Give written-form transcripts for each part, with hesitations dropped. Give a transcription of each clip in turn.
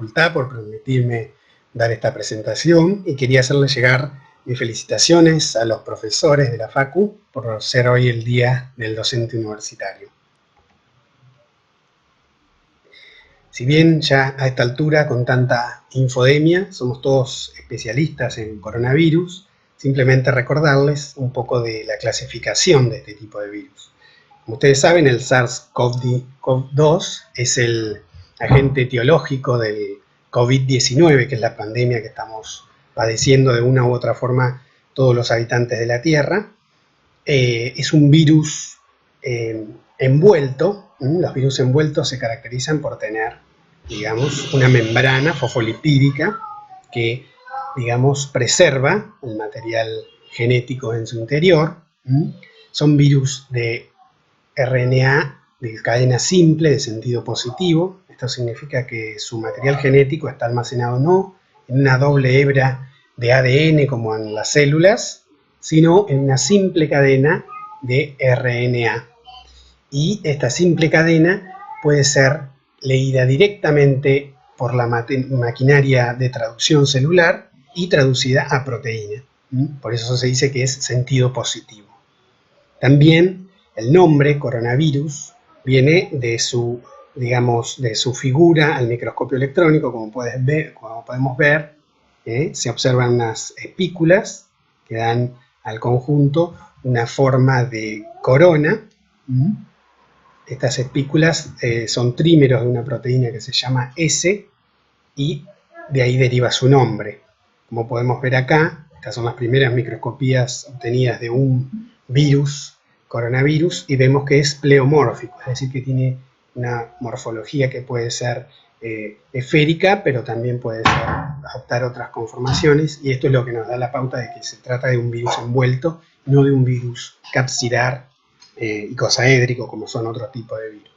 facultad por permitirme dar esta presentación y quería hacerle llegar mis felicitaciones a los profesores de la Facu por ser hoy el Día del Docente Universitario. Si bien ya a esta altura, con tanta infodemia, somos todos especialistas en coronavirus, simplemente recordarles un poco de la clasificación de este tipo de virus. Como ustedes saben, el SARS-CoV-2 es el agente etiológico del COVID-19, que es la pandemia que estamos padeciendo de una u otra forma todos los habitantes de la Tierra. Es un virus envuelto. Los virus envueltos se caracterizan por tener, digamos, una membrana fosfolipídica que, digamos, preserva el material genético en su interior. Son virus de RNA de cadena simple, de sentido positivo. Esto significa que su material genético está almacenado no en una doble hebra de ADN como en las células, sino en una simple cadena de RNA. Y esta simple cadena puede ser leída directamente por la maquinaria de traducción celular y traducida a proteína. Por eso se dice que es sentido positivo. También el nombre coronavirus viene de su, digamos, de su figura al microscopio electrónico. Como podemos ver, se observan unas espículas que dan al conjunto una forma de corona. Estas espículas son trímeros de una proteína que se llama S y de ahí deriva su nombre. Como podemos ver acá, estas son las primeras microscopías obtenidas de un virus, coronavirus, y vemos que es pleomórfico, es decir, que tiene una morfología que puede ser esférica, pero también puede adoptar otras conformaciones, y esto es lo que nos da la pauta de que se trata de un virus envuelto, no de un virus capsilar icosaédrico, como son otros tipos de virus.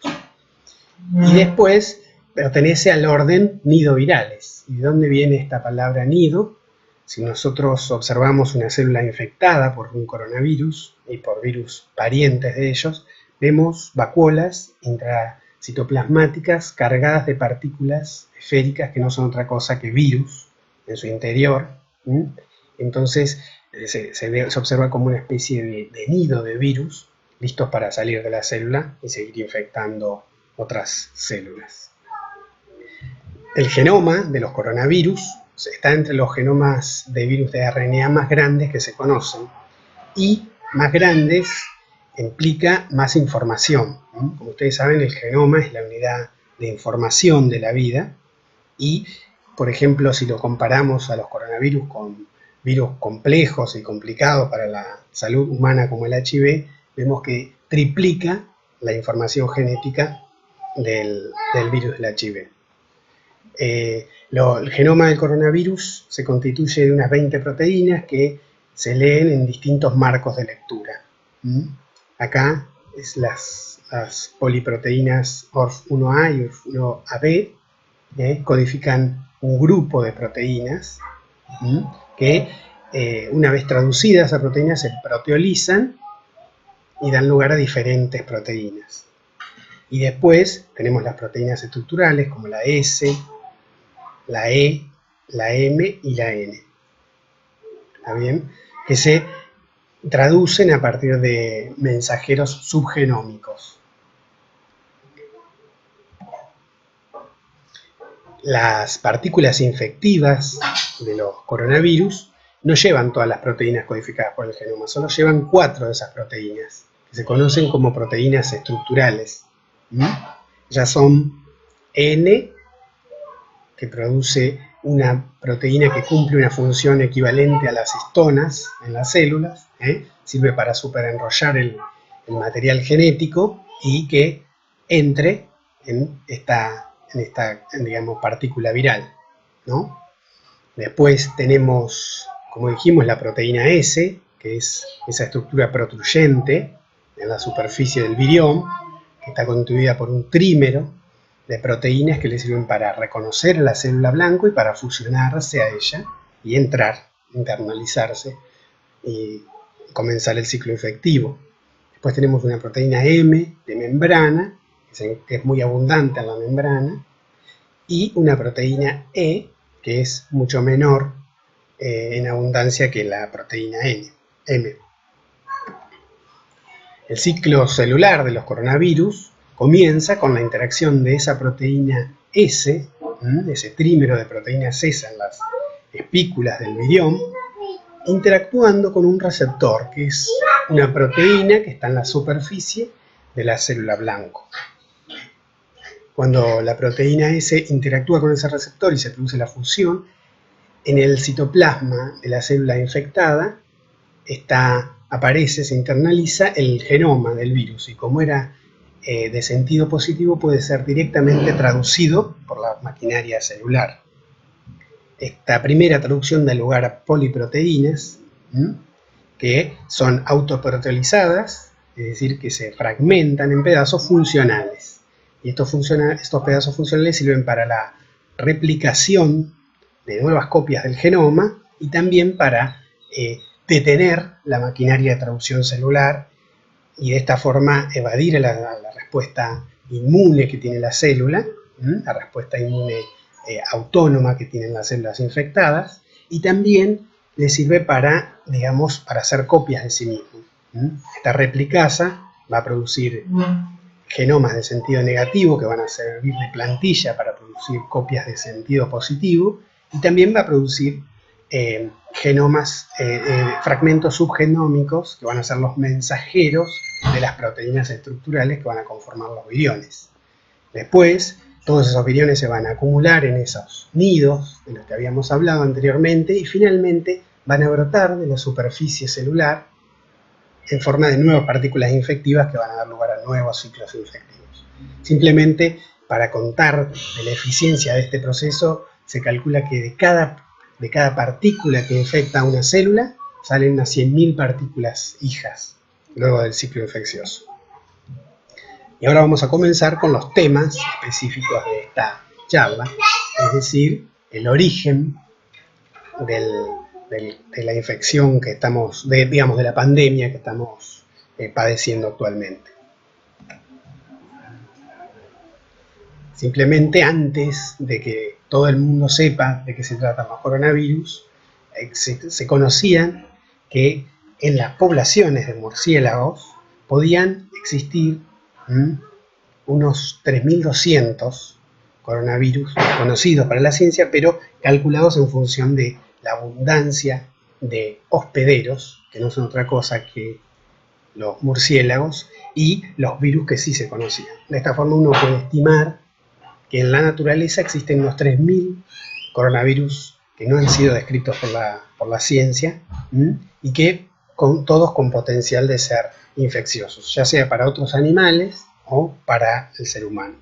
Y después pertenece al orden nidovirales. ¿Y de dónde viene esta palabra nido? Si nosotros observamos una célula infectada por un coronavirus y por virus parientes de ellos, vemos vacuolas intracitoplasmáticas cargadas de partículas esféricas que no son otra cosa que virus en su interior. Entonces se observa como una especie de nido de virus listos para salir de la célula y seguir infectando otras células. El genoma de los coronavirus está entre los genomas de virus de RNA más grandes que se conocen, y más grandes implica más información. Como ustedes saben, el genoma es la unidad de información de la vida y, por ejemplo, si lo comparamos a los coronavirus con virus complejos y complicados para la salud humana como el HIV, vemos que triplica la información genética del virus del HIV. El genoma del coronavirus se constituye de unas 20 proteínas que se leen en distintos marcos de lectura. Acá es las poliproteínas ORF1A y ORF1AB, codifican un grupo de proteínas que una vez traducidas a proteínas se proteolizan y dan lugar a diferentes proteínas. Y después tenemos las proteínas estructurales como la S, la E, la M y la N. ¿Está bien? Que se traducen a partir de mensajeros subgenómicos. Las partículas infectivas de los coronavirus no llevan todas las proteínas codificadas por el genoma, solo llevan 4 de esas proteínas, que se conocen como proteínas estructurales. Ya son N, que produce una proteína que cumple una función equivalente a las histonas en las células, sirve para superenrollar el material genético y que entre en esta digamos, partícula viral, ¿no? Después tenemos, como dijimos, la proteína S, que es esa estructura protruyente en la superficie del virión, que está constituida por un trímero de proteínas que le sirven para reconocer a la célula blanco y para fusionarse a ella y entrar, internalizarse y comenzar el ciclo infectivo. Después tenemos una proteína M de membrana, que es muy abundante en la membrana, y una proteína E, que es mucho menor en abundancia que la proteína M. El ciclo celular de los coronavirus comienza con la interacción de esa proteína S, ese trímero de proteínas S en las espículas del virión, interactuando con un receptor, que es una proteína que está en la superficie de la célula blanco. Cuando la proteína S interactúa con ese receptor y se produce la fusión, en el citoplasma de la célula infectada aparece, se internaliza el genoma del virus, y como era de sentido positivo, puede ser directamente traducido por la maquinaria celular. Esta primera traducción da lugar a poliproteínas, que son autoproteolizadas, es decir, que se fragmentan en pedazos funcionales. Y estos pedazos funcionales sirven para la replicación de nuevas copias del genoma y también para detener la maquinaria de traducción celular y de esta forma evadir la respuesta inmune que tiene la célula, la respuesta inmune autónoma que tienen las células infectadas, y también le sirve para, digamos, para hacer copias de sí mismo. Esta replicasa va a producir genomas de sentido negativo que van a servir de plantilla para producir copias de sentido positivo, y también va a producir fragmentos subgenómicos que van a ser los mensajeros de las proteínas estructurales que van a conformar los viriones. Después, todos esos viriones se van a acumular en esos nidos de los que habíamos hablado anteriormente y finalmente van a brotar de la superficie celular en forma de nuevas partículas infectivas que van a dar lugar a nuevos ciclos infectivos. Simplemente, para contar de la eficiencia de este proceso, se calcula que de cada partícula que infecta a una célula, salen unas 100.000 partículas hijas luego del ciclo infeccioso. Y ahora vamos a comenzar con los temas específicos de esta charla, es decir, el origen de la infección que estamos, de la pandemia que estamos padeciendo actualmente. Simplemente antes de que todo el mundo sepa de qué se tratan los coronavirus, se conocían que en las poblaciones de murciélagos podían existir unos 3.200 coronavirus conocidos para la ciencia, pero calculados en función de la abundancia de hospederos, que no son otra cosa que los murciélagos, y los virus que sí se conocían. De esta forma uno puede estimar que en la naturaleza existen unos 3.000 coronavirus que no han sido descritos por la ciencia y que todos con potencial de ser infecciosos, ya sea para otros animales o para el ser humano.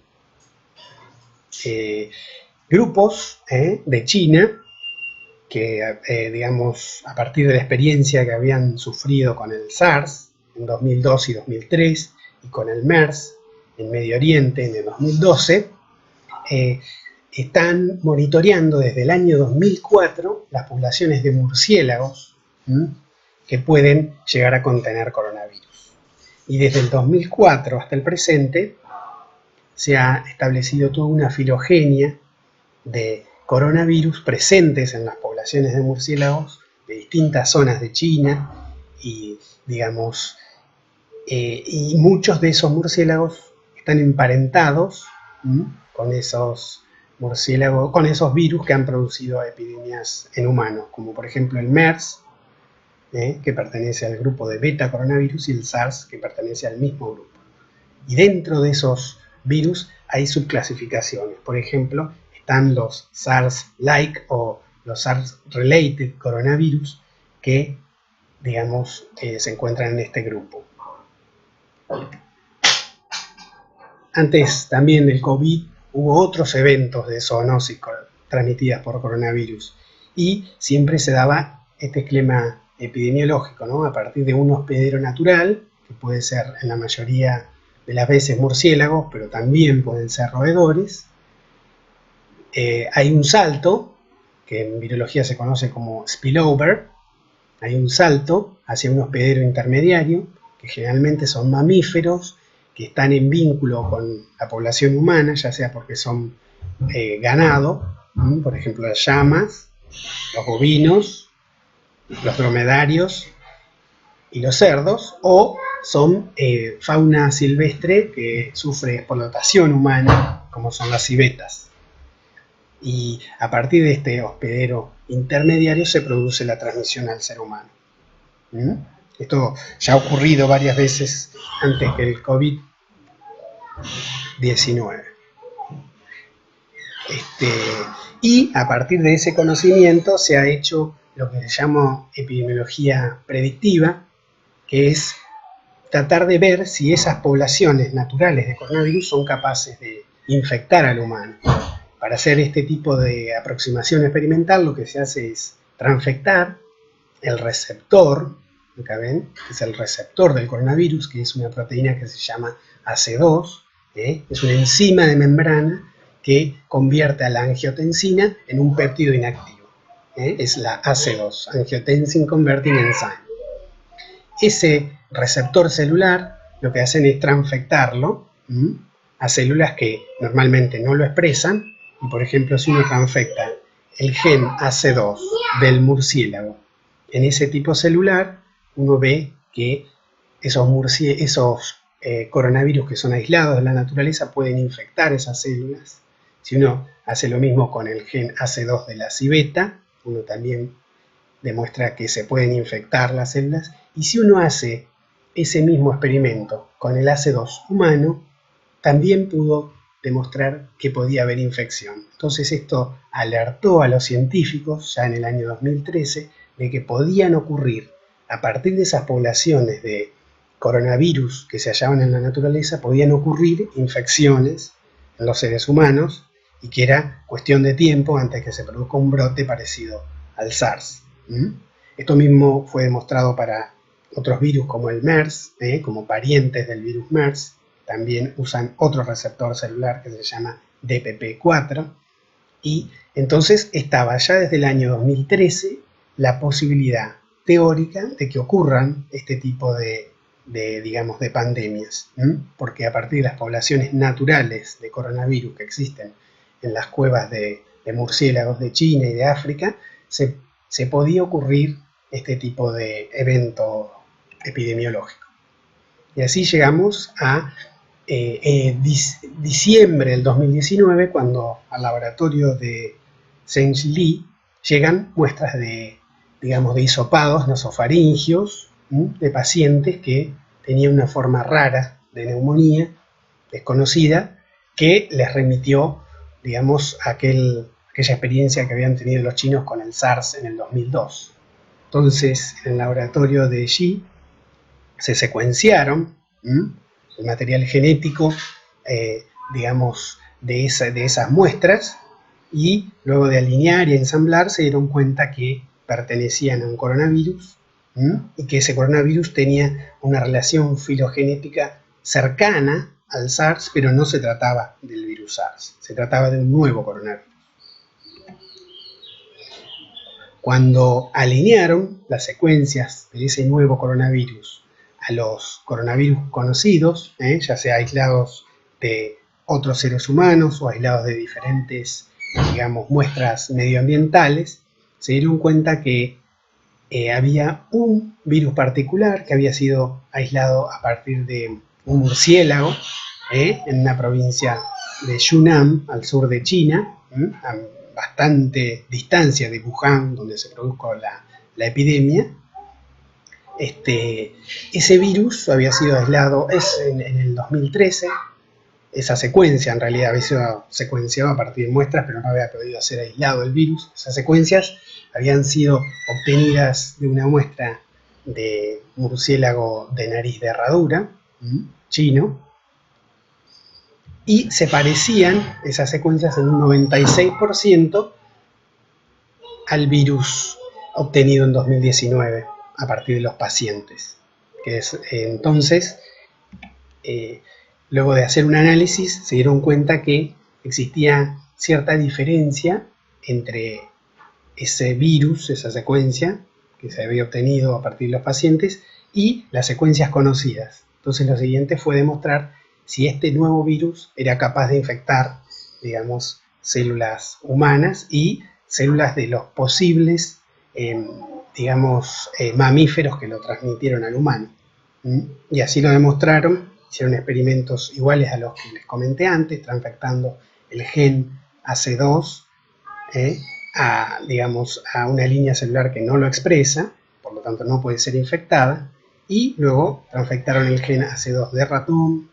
Grupos de China que, digamos, a partir de la experiencia que habían sufrido con el SARS en 2002 y 2003 y con el MERS en Medio Oriente en el 2012, están monitoreando desde el año 2004 las poblaciones de murciélagos que pueden llegar a contener coronavirus. Y desde el 2004 hasta el presente se ha establecido toda una filogenia de coronavirus presentes en las poblaciones de murciélagos de distintas zonas de China y, digamos, y muchos de esos murciélagos están emparentados con esos murciélagos, con esos virus que han producido epidemias en humanos, como por ejemplo el MERS, que pertenece al grupo de beta coronavirus, y el SARS, que pertenece al mismo grupo. Y dentro de esos virus hay subclasificaciones. Por ejemplo, están los SARS-like o los SARS-related coronavirus que, digamos, se encuentran en este grupo. Antes también del COVID hubo otros eventos de zoonosis transmitidas por coronavirus y siempre se daba este esquema epidemiológico, ¿no? A partir de un hospedero natural, que puede ser en la mayoría de las veces murciélagos, pero también pueden ser roedores. Hay un salto, que en virología se conoce como spillover, hay un salto hacia un hospedero intermediario, que generalmente son mamíferos, que están en vínculo con la población humana, ya sea porque son ganado, por ejemplo las llamas, los bovinos, los dromedarios y los cerdos, o son fauna silvestre que sufre explotación humana, como son las civetas. Y a partir de este hospedero intermediario se produce la transmisión al ser humano. Esto ya ha ocurrido varias veces antes que el COVID-19. Y a partir de ese conocimiento se ha hecho lo que se llama epidemiología predictiva, que es tratar de ver si esas poblaciones naturales de coronavirus son capaces de infectar al humano. Para hacer este tipo de aproximación experimental, lo que se hace es transfectar el receptor, acá ven, que es el receptor del coronavirus, que es una proteína que se llama AC2, es una enzima de membrana que convierte a la angiotensina en un péptido inactivo. Es la AC2, Angiotensin Converting Enzyme. Ese receptor celular lo que hacen es transfectarlo a células que normalmente no lo expresan. Y por ejemplo, si uno transfecta el gen AC2 del murciélago en ese tipo celular, uno ve que esos coronavirus que son aislados de la naturaleza pueden infectar esas células. Si uno hace lo mismo con el gen AC2 de la civeta, uno también demuestra que se pueden infectar las células. Y si uno hace ese mismo experimento con el AC2 humano, también pudo demostrar que podía haber infección. Entonces esto alertó a los científicos ya en el año 2013 de que podían ocurrir, a partir de esas poblaciones de coronavirus que se hallaban en la naturaleza, podían ocurrir infecciones en los seres humanos y que era cuestión de tiempo antes de que se produzca un brote parecido al SARS. Esto mismo fue demostrado para otros virus como el MERS, como parientes del virus MERS. También usan otro receptor celular que se llama DPP4, y entonces estaba ya desde el año 2013 la posibilidad teórica de que ocurran este tipo de pandemias, porque a partir de las poblaciones naturales de coronavirus que existen en las cuevas de murciélagos de China y de África, se podía ocurrir este tipo de evento epidemiológico. Y así llegamos a diciembre del 2019, cuando al laboratorio de Zhengli llegan muestras de hisopados nasofaringios de pacientes que tenían una forma rara de neumonía desconocida que les remitió, a aquella experiencia que habían tenido los chinos con el SARS en el 2002. Entonces, en el laboratorio de Xi se secuenciaron el material genético, de esas muestras, y luego de alinear y ensamblar se dieron cuenta que pertenecían a un coronavirus y que ese coronavirus tenía una relación filogenética cercana al SARS, pero no se trataba del virus SARS, se trataba de un nuevo coronavirus. Cuando alinearon las secuencias de ese nuevo coronavirus a los coronavirus conocidos, ya sea aislados de otros seres humanos o aislados de diferentes, muestras medioambientales, se dieron cuenta que había un virus particular que había sido aislado a partir de un murciélago en una provincia de Yunnan, al sur de China, a bastante distancia de Wuhan, donde se produjo la epidemia. Ese virus había sido aislado en el 2013. Esa secuencia en realidad había sido secuenciada a partir de muestras, pero no había podido ser aislado el virus. Esas secuencias habían sido obtenidas de una muestra de murciélago de nariz de herradura, chino, y se parecían esas secuencias en un 96% al virus obtenido en 2019 a partir de los pacientes. Entonces, luego de hacer un análisis, se dieron cuenta que existía cierta diferencia entre ese virus, esa secuencia que se había obtenido a partir de los pacientes, y las secuencias conocidas. Entonces lo siguiente fue demostrar si este nuevo virus era capaz de infectar, células humanas y células de los posibles, mamíferos que lo transmitieron al humano. Y así lo demostraron, hicieron experimentos iguales a los que les comenté antes, transfectando el gen AC2 a una línea celular que no lo expresa, por lo tanto no puede ser infectada, y luego transfectaron el gen AC2 de ratón,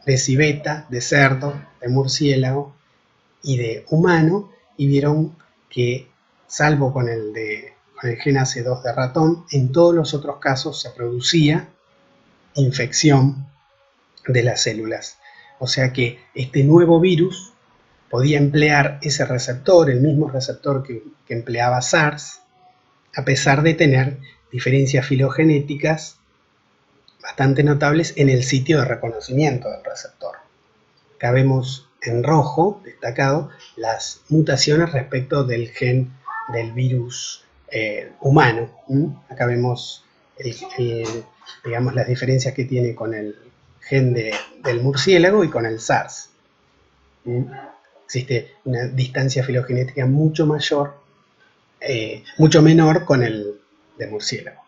de civeta, de cerdo, de murciélago y de humano, y vieron que, salvo con el gen AC2 de ratón, en todos los otros casos se producía infección de las células. O sea que este nuevo virus podía emplear ese receptor, el mismo receptor que empleaba SARS, a pesar de tener diferencias filogenéticas bastante notables en el sitio de reconocimiento del receptor. Acá vemos en rojo destacado las mutaciones respecto del gen del virus humano. Acá vemos las diferencias que tiene con el gen del murciélago y con el SARS. Existe una distancia filogenética mucho mayor, mucho menor con el de murciélago.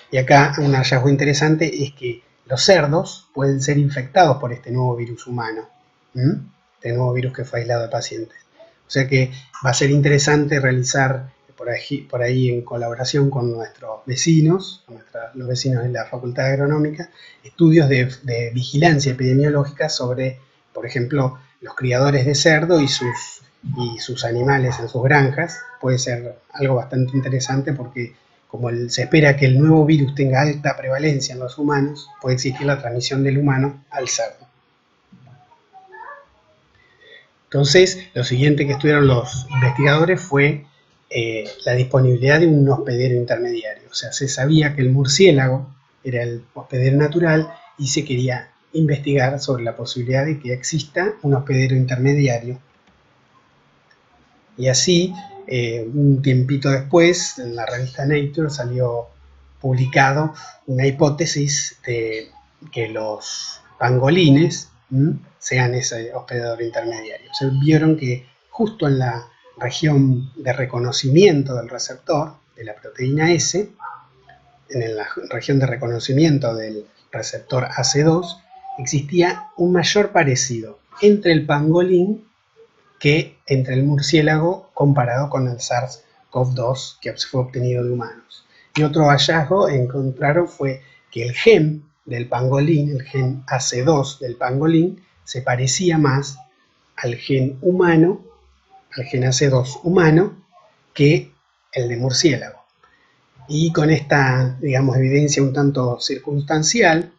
Y acá un hallazgo interesante es que los cerdos pueden ser infectados por este nuevo virus humano, este nuevo virus que fue aislado de pacientes. O sea que va a ser interesante realizar por ahí en colaboración con nuestros vecinos, los vecinos de la Facultad Agronómica, estudios de vigilancia epidemiológica sobre, por ejemplo, los criadores de cerdo y sus animales en sus granjas. Puede ser algo bastante interesante porque como se espera que el nuevo virus tenga alta prevalencia en los humanos, puede existir la transmisión del humano al cerdo. Entonces, lo siguiente que estudiaron los investigadores fue la disponibilidad de un hospedero intermediario. O sea, se sabía que el murciélago era el hospedero natural y se quería investigar sobre la posibilidad de que exista un hospedero intermediario. Y así, un tiempito después, en la revista Nature salió publicado una hipótesis de que los pangolines sean ese hospedador intermediario. O sea, vieron que justo en la región de reconocimiento del receptor de la proteína S, en la región de reconocimiento del receptor AC2, existía un mayor parecido entre el pangolín que entre el murciélago comparado con el SARS-CoV-2 que fue obtenido de humanos. Y otro hallazgo encontraron fue que el gen del pangolín, el gen AC2 del pangolín, se parecía más al gen humano, al gen AC2 humano, que el de murciélago. Y con esta, evidencia un tanto circunstancial,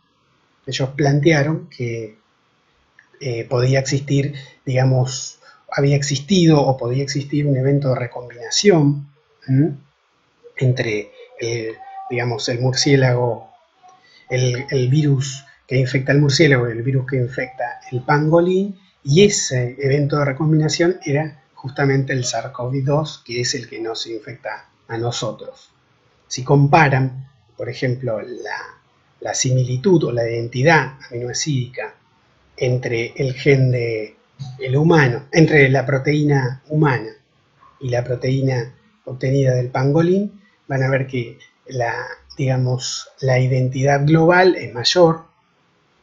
ellos plantearon que podía existir, había existido o podía existir un evento de recombinación entre, el murciélago, el virus que infecta al murciélago y el virus que infecta el pangolín, y ese evento de recombinación era justamente el SARS-CoV-2, que es el que nos infecta a nosotros. Si comparan, por ejemplo, la similitud o la identidad aminoácidica entre el gen del humano, entre la proteína humana y la proteína obtenida del pangolín, van a ver que la identidad global es mayor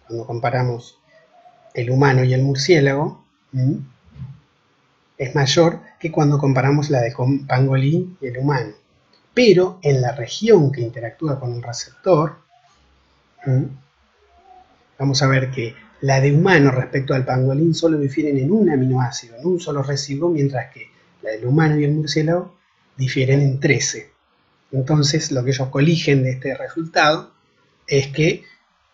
cuando comparamos el humano y el murciélago, es mayor que cuando comparamos la de pangolín y el humano. Pero en la región que interactúa con el receptor, vamos a ver que la de humano respecto al pangolín solo difieren en un aminoácido, en un solo residuo, mientras que la del humano y el murciélago difieren en 13. Entonces, lo que ellos coligen de este resultado es que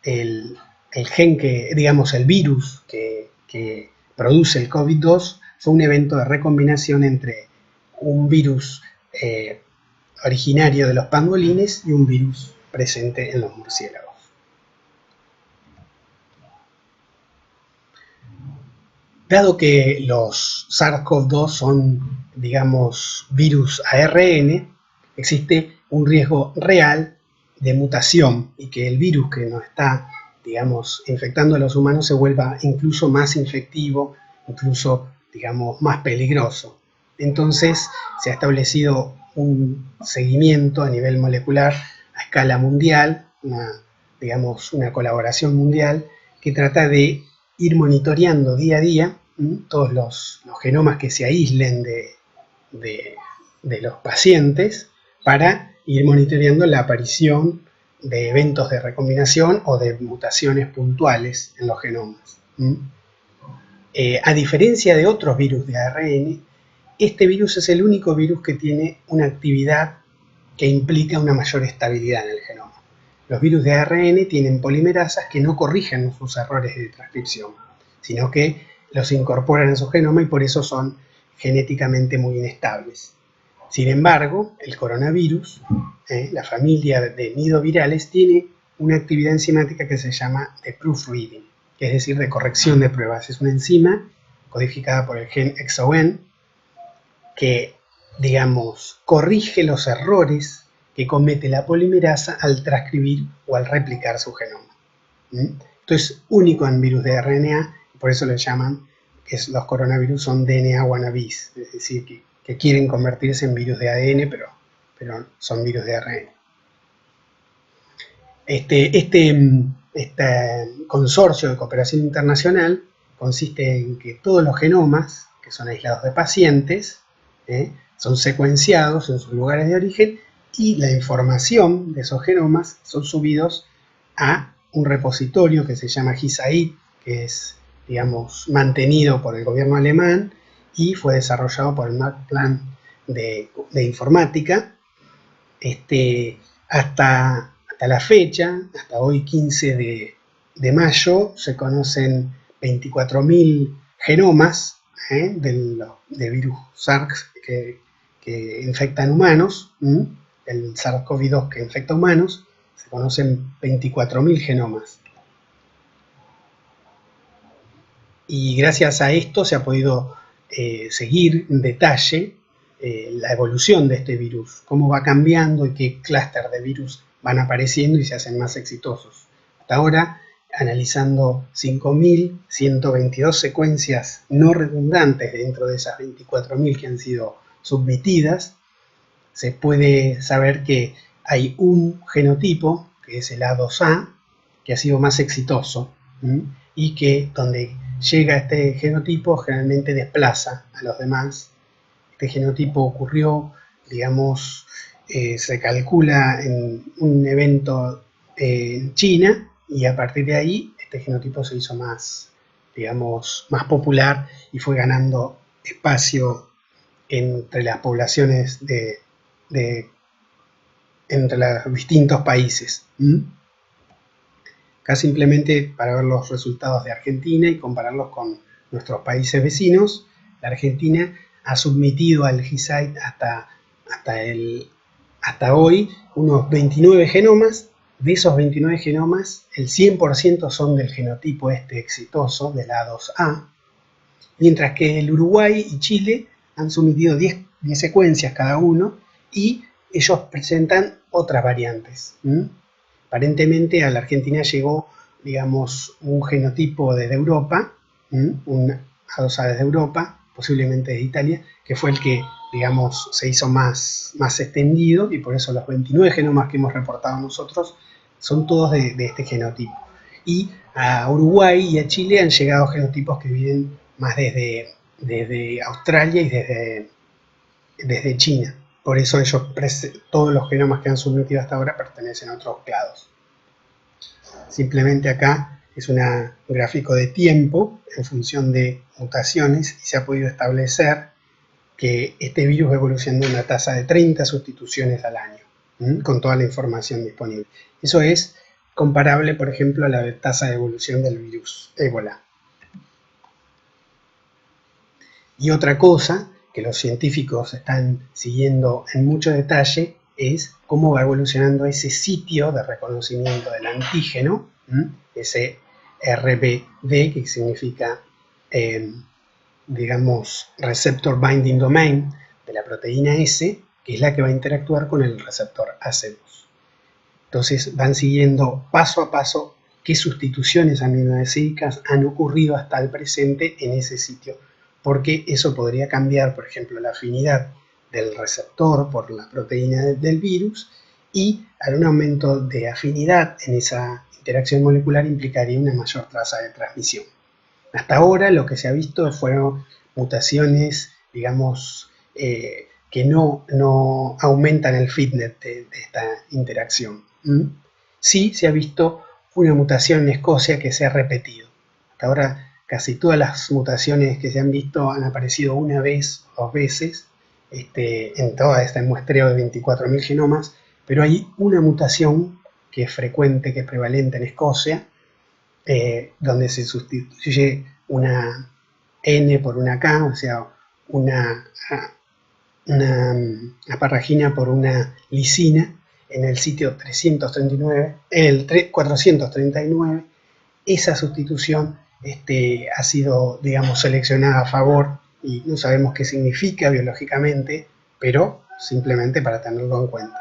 el gen el virus que produce el COVID-2 fue un evento de recombinación entre un virus originario de los pangolines y un virus presente en los murciélagos. Dado que los SARS-CoV-2 son, virus ARN, existe un riesgo real de mutación y que el virus que nos está, infectando a los humanos se vuelva incluso más infectivo incluso, digamos, más peligroso. Entonces se ha establecido un seguimiento a nivel molecular a escala mundial, una colaboración mundial que trata de ir monitoreando día a día todos los genomas que se aíslen de los pacientes para ir monitoreando la aparición de eventos de recombinación o de mutaciones puntuales en los genomas. A diferencia de otros virus de ARN, este virus es el único virus que tiene una actividad que implica una mayor estabilidad en el genoma. Los virus de ARN tienen polimerasas que no corrigen sus errores de transcripción, sino que los incorporan en su genoma y por eso son genéticamente muy inestables. Sin embargo, el coronavirus, la familia de nidovirales, tiene una actividad enzimática que se llama de proofreading, que es decir, de corrección de pruebas. Es una enzima codificada por el gen XON que, digamos, corrige los errores que comete la polimerasa al transcribir o al replicar su genoma. Esto es único en virus de RNA, y por eso le llaman que los coronavirus son DNA wannabes, es decir, que quieren convertirse en virus de ADN, pero son virus de ARN. Este consorcio de cooperación internacional consiste en que todos los genomas, que son aislados de pacientes, son secuenciados en sus lugares de origen y la información de esos genomas son subidos a un repositorio que se llama GISAID, que es, digamos, mantenido por el gobierno alemán y fue desarrollado por el Max Planck de informática. Hasta la fecha, hasta hoy 15 de mayo, se conocen 24.000 genomas de virus SARS que infectan humanos, el SARS-CoV-2 que infecta humanos, se conocen 24.000 genomas. Y gracias a esto se ha podido seguir en detalle la evolución de este virus, cómo va cambiando y qué clúster de virus van apareciendo y se hacen más exitosos. Hasta ahora, analizando 5.122 secuencias no redundantes dentro de esas 24.000 que han sido submitidas, se puede saber que hay un genotipo, que es el A2A, que ha sido más exitoso y que donde llega este genotipo generalmente desplaza a los demás. Este genotipo ocurrió, digamos, se calcula en un evento en China y a partir de ahí este genotipo se hizo más, digamos, más popular y fue ganando espacio entre las poblaciones entre los distintos países. Acá simplemente para ver los resultados de Argentina y compararlos con nuestros países vecinos, la Argentina ha submitido al GISAID hasta hoy unos 29 genomas. De esos 29 genomas, el 100% son del genotipo exitoso, del A2A, mientras que el Uruguay y Chile han sometido 10 secuencias cada uno y ellos presentan otras variantes. Aparentemente a la Argentina llegó, digamos, un genotipo desde Europa, un A2A desde Europa, posiblemente de Italia, que fue el que, digamos, se hizo más extendido y por eso los 29 genomas que hemos reportado nosotros son todos de este genotipo. Y a Uruguay y a Chile han llegado genotipos que vienen más desde Australia y desde China. Por eso todos los genomas que han sometido hasta ahora pertenecen a otros clados. Simplemente acá es un gráfico de tiempo en función de mutaciones y se ha podido establecer que este virus va evolucionando a una tasa de 30 sustituciones al año, con toda la información disponible. Eso es comparable, por ejemplo, a la tasa de evolución del virus ébola. Y otra cosa que los científicos están siguiendo en mucho detalle es cómo va evolucionando ese sitio de reconocimiento del antígeno, ese RBD, que significa, digamos, Receptor Binding Domain de la proteína S, que es la que va a interactuar con el receptor AC2. Entonces van siguiendo paso a paso qué sustituciones aminoácidas han ocurrido hasta el presente en ese sitio, porque eso podría cambiar, por ejemplo, la afinidad del receptor por la proteína del virus, y un aumento de afinidad en esa interacción molecular implicaría una mayor tasa de transmisión. Hasta ahora lo que se ha visto fueron mutaciones, digamos, que no aumentan el fitness de esta interacción. Sí se ha visto una mutación en Escocia que se ha repetido. Hasta ahora casi todas las mutaciones que se han visto han aparecido una vez, 2 veces, en toda este muestreo de 24.000 genomas, pero hay una mutación que es frecuente, que es prevalente en Escocia, donde se sustituye una N por una K, o sea, una aparragina por una lisina en el sitio 439. Esa sustitución ha sido, digamos, seleccionada a favor, y no sabemos qué significa biológicamente, pero simplemente para tenerlo en cuenta.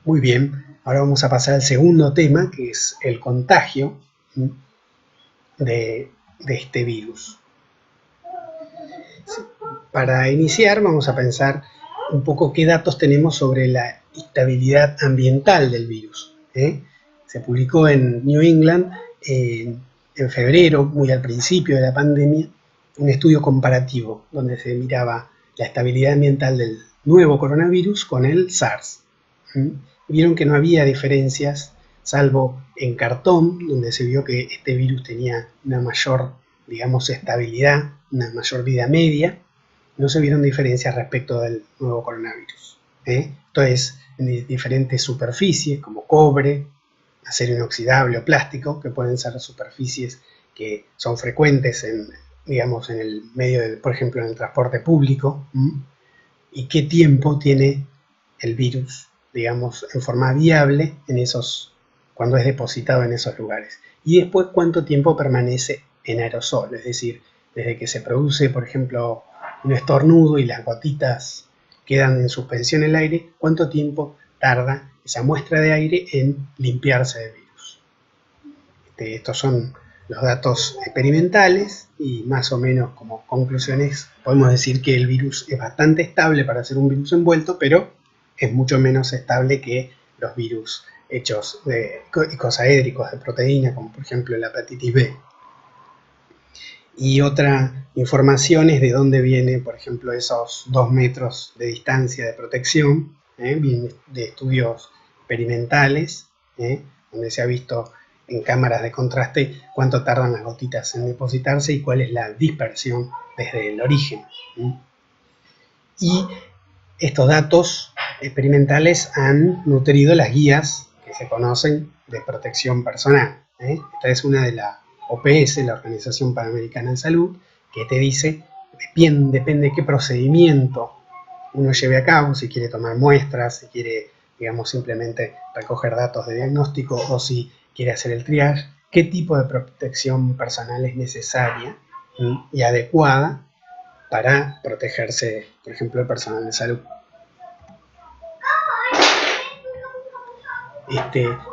Muy bien, ahora vamos a pasar al segundo tema, que es el contagio de este virus. Para iniciar vamos a pensar un poco qué datos tenemos sobre la estabilidad ambiental del virus. Se publicó en New England en febrero, muy al principio de la pandemia, un estudio comparativo donde se miraba la estabilidad ambiental del nuevo coronavirus con el SARS. Vieron que no había diferencias, salvo en cartón, donde se vio que este virus tenía una mayor, digamos, estabilidad, una mayor vida media. No se vieron diferencias respecto del nuevo coronavirus. Entonces, en diferentes superficies como cobre, acero inoxidable o plástico, que pueden ser superficies que son frecuentes en el medio, por ejemplo, en el transporte público, y qué tiempo tiene el virus, digamos, en forma viable cuando es depositado en esos lugares. Y después, cuánto tiempo permanece en aerosol, es decir, desde que se produce, por ejemplo, un estornudo y las gotitas quedan en suspensión en el aire, cuánto tiempo tarda esa muestra de aire en limpiarse del virus. Estos son los datos experimentales, y más o menos como conclusiones podemos decir que el virus es bastante estable para ser un virus envuelto, pero es mucho menos estable que los virus hechos de icosaédricos de proteína, como por ejemplo la hepatitis B. Y otra información es de dónde viene, por ejemplo, esos 2 metros de distancia de protección, viene de estudios experimentales, donde se ha visto en cámaras de contraste cuánto tardan las gotitas en depositarse y cuál es la dispersión desde el origen. Y estos datos experimentales han nutrido las guías que se conocen de protección personal. Esta es una de la OPS, la Organización Panamericana de Salud, que te dice, depende de qué procedimiento uno lleve a cabo, si quiere tomar muestras, si quiere, digamos, simplemente recoger datos de diagnóstico, o si quiere hacer el triage, qué tipo de protección personal es necesaria y adecuada para protegerse, por ejemplo, el personal de salud.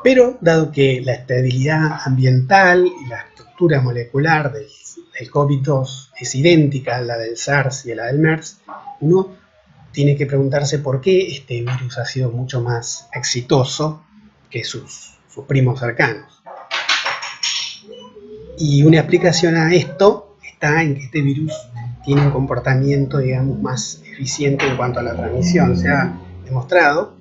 Pero dado que la estabilidad ambiental y la estructura molecular del COVID-2 es idéntica a la del SARS y a la del MERS, uno tiene que preguntarse por qué este virus ha sido mucho más exitoso que sus primos cercanos. Y una explicación a esto está en que este virus tiene un comportamiento, digamos, más eficiente en cuanto a la transmisión. Se ha demostrado,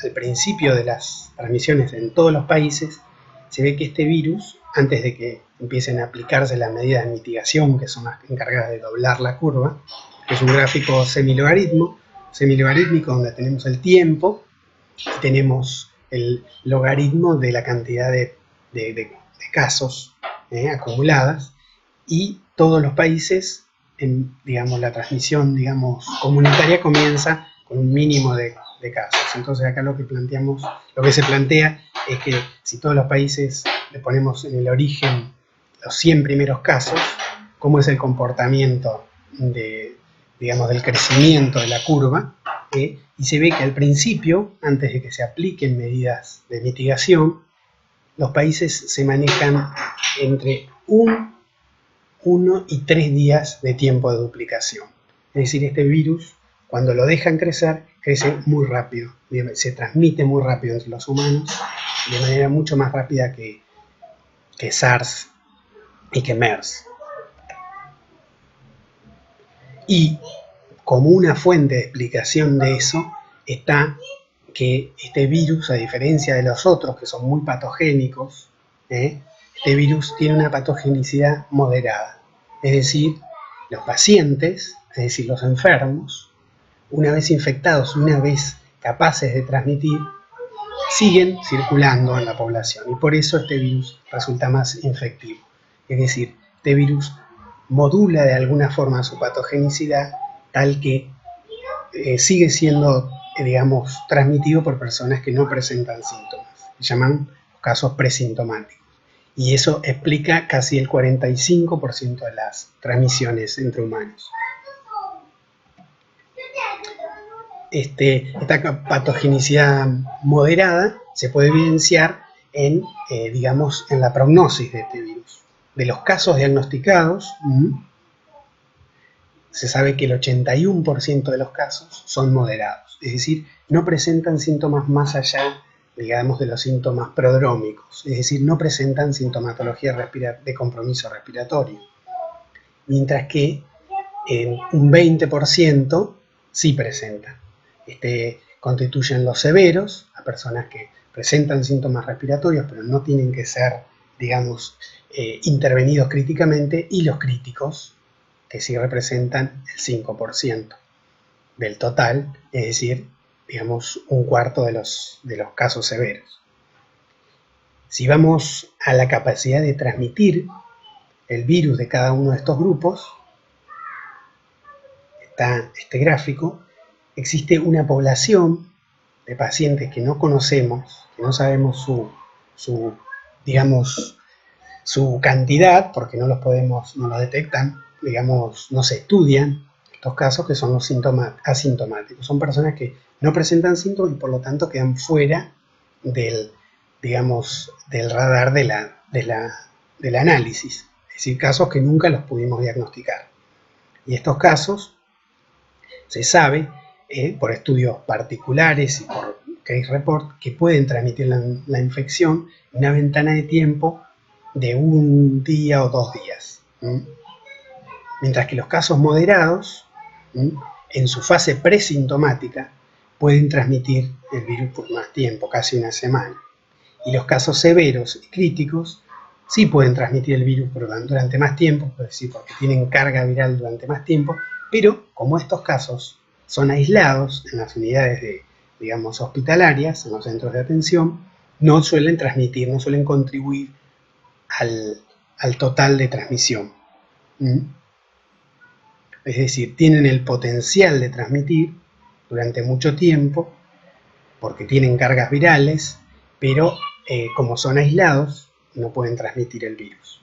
al principio de las transmisiones en todos los países, se ve que este virus, antes de que empiecen a aplicarse las medidas de mitigación, que son las encargadas de doblar la curva, que es un gráfico semilogarítmico donde tenemos el tiempo y tenemos el logaritmo de la cantidad de casos acumuladas, y todos los países, digamos, la transmisión, digamos, comunitaria comienza con un mínimo de casos. Entonces acá lo que se plantea es que si todos los países le ponemos en el origen los 100 primeros casos, cómo es el comportamiento del crecimiento de la curva, y se ve que al principio, antes de que se apliquen medidas de mitigación, los países se manejan entre 1 y 3 días de tiempo de duplicación. Es decir, este virus, cuando lo dejan crecer, crece muy rápido, se transmite muy rápido entre los humanos, de manera mucho más rápida que SARS y que MERS. Y como una fuente de explicación de eso está que este virus, a diferencia de los otros que son muy patogénicos, este virus tiene una patogenicidad moderada. Es decir, los pacientes, es decir, los enfermos, una vez infectados, una vez capaces de transmitir, siguen circulando en la población y por eso este virus resulta más infectivo. Es decir, este virus modula de alguna forma su patogenicidad tal que sigue siendo, digamos, transmitido por personas que no presentan síntomas. Se llaman casos presintomáticos. Y eso explica casi el 45% de las transmisiones entre humanos. Esta patogenicidad moderada se puede evidenciar en, digamos, en la prognosis de este virus. De los casos diagnosticados, se sabe que el 81% de los casos son moderados, es decir, no presentan síntomas más allá, digamos, de los síntomas prodrómicos, es decir, no presentan sintomatología de compromiso respiratorio, mientras que un 20% sí presentan. Constituyen los severos, a personas que presentan síntomas respiratorios, pero no tienen que ser, digamos, intervenidos críticamente, y los críticos, que sí representan el 5% del total, es decir, digamos, un cuarto de los casos severos. Si vamos a la capacidad de transmitir el virus de cada uno de estos grupos, está este gráfico, existe una población de pacientes que no conocemos, que no sabemos su cantidad, porque no los detectan, digamos, no se estudian estos casos, que son los asintomáticos. Son personas que no presentan síntomas y por lo tanto quedan fuera del radar del análisis. Es decir, casos que nunca los pudimos diagnosticar. Y estos casos se sabe por estudios particulares y por case report que pueden transmitir la infección en una ventana de tiempo de 1 día o 2 días. Mientras que los casos moderados, en su fase presintomática, pueden transmitir el virus por más tiempo, casi una semana. Y los casos severos y críticos sí pueden transmitir el virus durante más tiempo, es decir, porque tienen carga viral durante más tiempo, pero como estos casos son aislados en las unidades hospitalarias, en los centros de atención, no suelen transmitir, no suelen contribuir al total de transmisión. Es decir, tienen el potencial de transmitir durante mucho tiempo porque tienen cargas virales, pero como son aislados, no pueden transmitir el virus.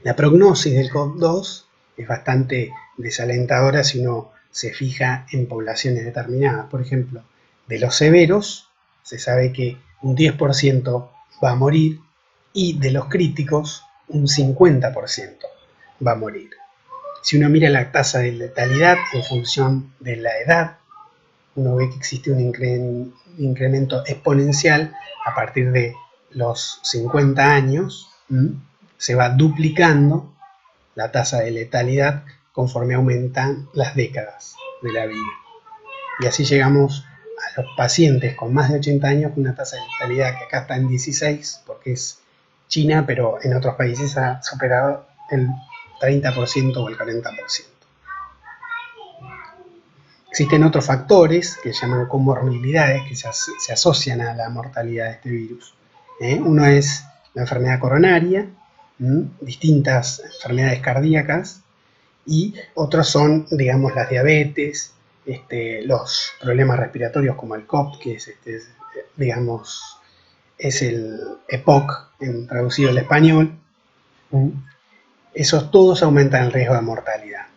La prognosis del COVID-2 es bastante desalentadora si uno se fija en poblaciones determinadas. Por ejemplo, de los severos, se sabe que un 10% va a morir, y de los críticos, un 50% va a morir. Si uno mira la tasa de letalidad en función de la edad, uno ve que existe un incremento exponencial a partir de los 50 años, se va duplicando la tasa de letalidad conforme aumentan las décadas de la vida. Y así llegamos a los pacientes con más de 80 años con una tasa de letalidad que acá está en 16, porque es China, pero en otros países ha superado el 30% o el 40%. Existen otros factores que se llaman comorbilidades que se asocian a la mortalidad de este virus. Uno es la enfermedad coronaria, distintas enfermedades cardíacas, y otros son, digamos, las diabetes, los problemas respiratorios como el COP, que es, digamos, es el EPOC, traducido al español. Esos todos aumentan el riesgo de mortalidad.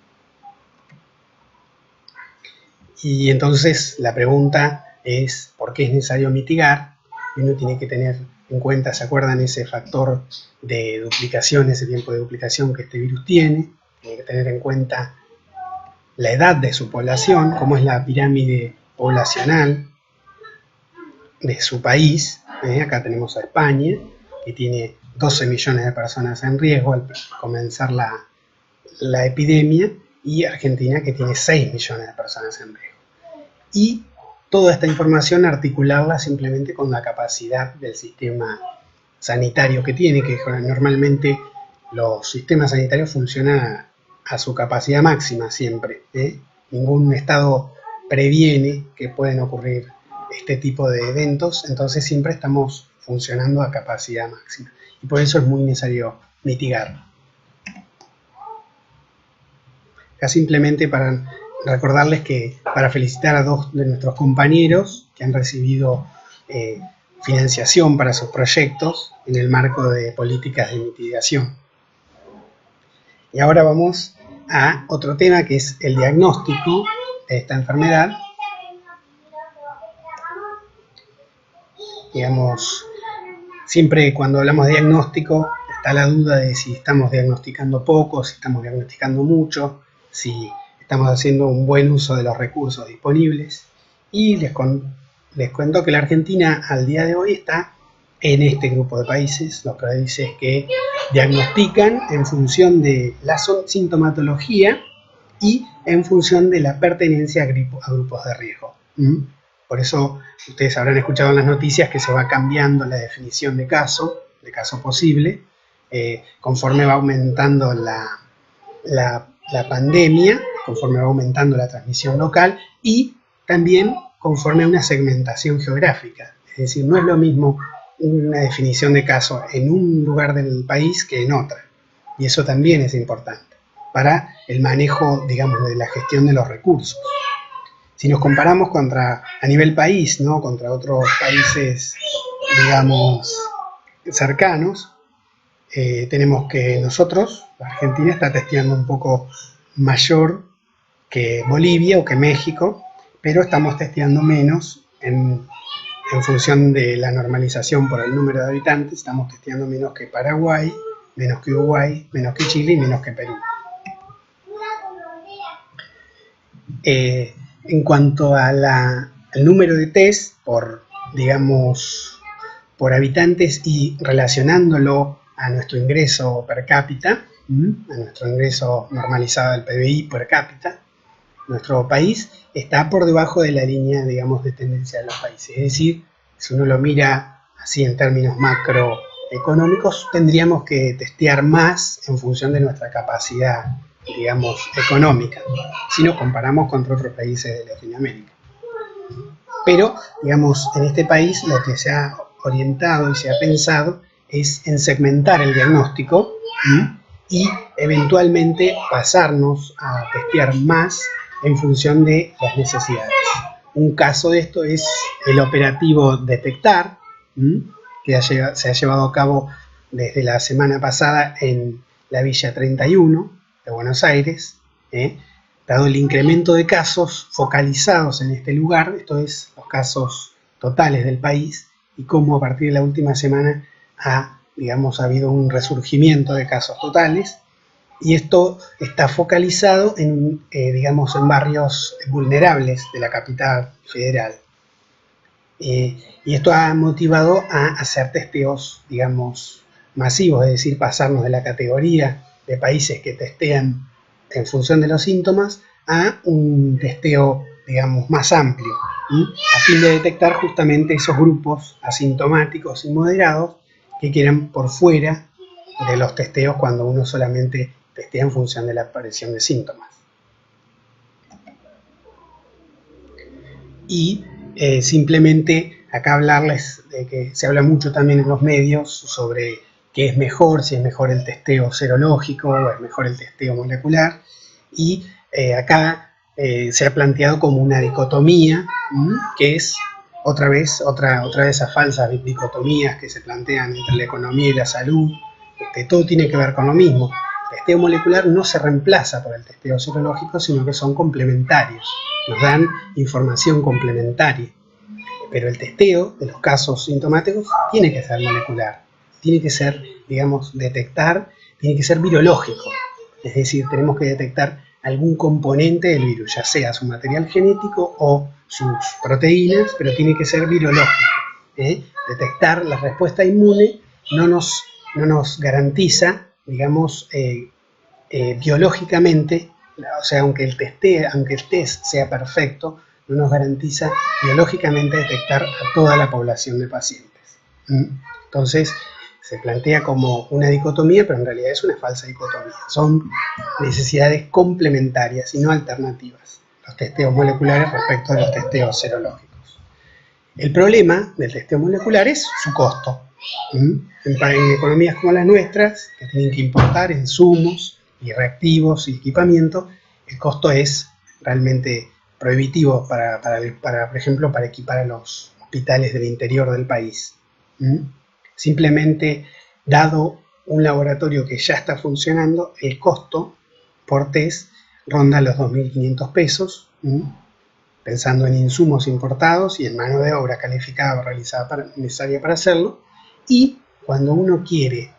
Y entonces la pregunta es, ¿por qué es necesario mitigar? Y uno tiene que tener en cuenta, ¿se acuerdan ese factor de duplicación, ese tiempo de duplicación que este virus tiene? Tiene que tener en cuenta la edad de su población, cómo es la pirámide poblacional de su país. Acá tenemos a España, que tiene 12 millones de personas en riesgo al comenzar la epidemia, y Argentina, que tiene 6 millones de personas en riesgo. Y toda esta información articularla simplemente con la capacidad del sistema sanitario que tiene, que normalmente los sistemas sanitarios funcionan a su capacidad máxima siempre. Ningún estado previene que pueden ocurrir este tipo de eventos, entonces siempre estamos funcionando a capacidad máxima. Y por eso es muy necesario mitigar. Acá simplemente para recordarles que para felicitar a 2 de nuestros compañeros que han recibido financiación para sus proyectos en el marco de políticas de mitigación. Y ahora vamos a otro tema, que es el diagnóstico de esta enfermedad. Digamos, siempre cuando hablamos de diagnóstico está la duda de si estamos diagnosticando poco, si estamos diagnosticando mucho, si estamos haciendo un buen uso de los recursos disponibles. Y les cuento que la Argentina al día de hoy está en este grupo de países, los países que diagnostican en función de la sintomatología y en función de la pertenencia a grupos de riesgo. Por eso ustedes habrán escuchado en las noticias que se va cambiando la definición de caso posible, conforme va aumentando la pandemia, conforme va aumentando la transmisión local y también conforme a una segmentación geográfica. Es decir, no es lo mismo una definición de caso en un lugar del país que en otra. Y eso también es importante para el manejo, digamos, de la gestión de los recursos. Si nos comparamos a nivel país, ¿no?, contra otros países, digamos, cercanos, tenemos que nosotros, la Argentina, está testeando un poco mayor que Bolivia o que México, pero estamos testeando menos en función de la normalización por el número de habitantes. Estamos testeando menos que Paraguay, menos que Uruguay, menos que Chile y menos que Perú. En cuanto al número de test por habitantes y relacionándolo a nuestro ingreso per cápita, a nuestro ingreso normalizado del PBI per cápita, nuestro país está por debajo de la línea, digamos, de tendencia de los países. Es decir, si uno lo mira así en términos macroeconómicos, tendríamos que testear más en función de nuestra capacidad, digamos, económica, si nos comparamos con otros países de Latinoamérica. Pero, digamos, en este país lo que se ha orientado y se ha pensado es en segmentar el diagnóstico y eventualmente pasarnos a testear más en función de las necesidades. Un caso de esto es el operativo Detectar, que se ha llevado a cabo desde la semana pasada en la Villa 31 de Buenos Aires, dado el incremento de casos focalizados en este lugar, esto es, los casos totales del país, y cómo a partir de la última semana ha habido un resurgimiento de casos totales, y esto está focalizado en barrios vulnerables de la capital federal. Y esto ha motivado a hacer testeos, masivos, es decir, pasarnos de la categoría de países que testean en función de los síntomas a un testeo, más amplio, a fin de detectar justamente esos grupos asintomáticos y moderados que quedan por fuera de los testeos cuando uno solamente testea en función de la aparición de síntomas. Y simplemente acá hablarles de que se habla mucho también en los medios sobre qué es mejor, si es mejor el testeo serológico o es mejor el testeo molecular, y acá se ha planteado como una dicotomía, que es otra vez esas falsas dicotomías que se plantean entre la economía y la salud, que todo tiene que ver con lo mismo. El testeo molecular no se reemplaza por el testeo serológico, sino que son complementarios, nos dan información complementaria. pero el testeo de los casos sintomáticos tiene que ser molecular, tiene que ser, digamos, detectar, tiene que ser virológico, es decir, tenemos que detectar algún componente del virus, ya sea su material genético o sus proteínas, pero tiene que ser virológico. Detectar la respuesta inmune no nos garantiza, digamos, biológicamente, o sea, aunque el test sea perfecto, no nos garantiza biológicamente detectar a toda la población de pacientes. Entonces, se plantea como una dicotomía, pero en realidad es una falsa dicotomía. Son necesidades complementarias y no alternativas, los testeos moleculares respecto a los testeos serológicos. El problema del testeo molecular es su costo. En economías como las nuestras, que tienen que importar insumos y reactivos y equipamiento, el costo es realmente prohibitivo para, por ejemplo, para equipar a los hospitales del interior del país. Simplemente, dado un laboratorio que ya está funcionando, el costo por test ronda los 2.500 pesos, pensando en insumos importados y en mano de obra calificada o realizada necesaria para hacerlo. Y cuando uno quiere,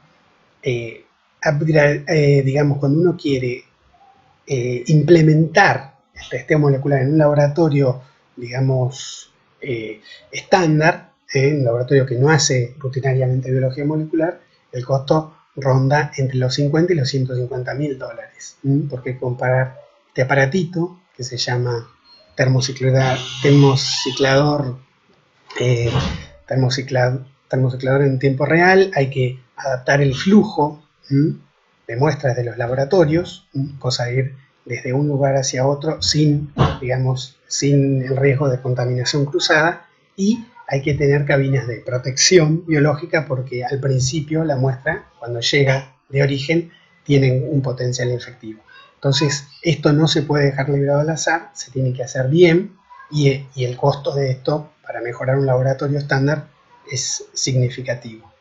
implementar el testeo molecular en un laboratorio, digamos, estándar, un laboratorio que no hace rutinariamente biología molecular, el costo ronda entre los 50 y los 150.000 dólares, porque comparar este aparatito que se llama termociclador en tiempo real, hay que adaptar el flujo de muestras de los laboratorios, cosa de ir desde un lugar hacia otro sin el riesgo de contaminación cruzada, y hay que tener cabinas de protección biológica porque al principio la muestra, cuando llega de origen, tienen un potencial infectivo. Entonces, esto no se puede dejar librado al azar, se tiene que hacer bien, y el costo de esto para mejorar un laboratorio estándar es significativo.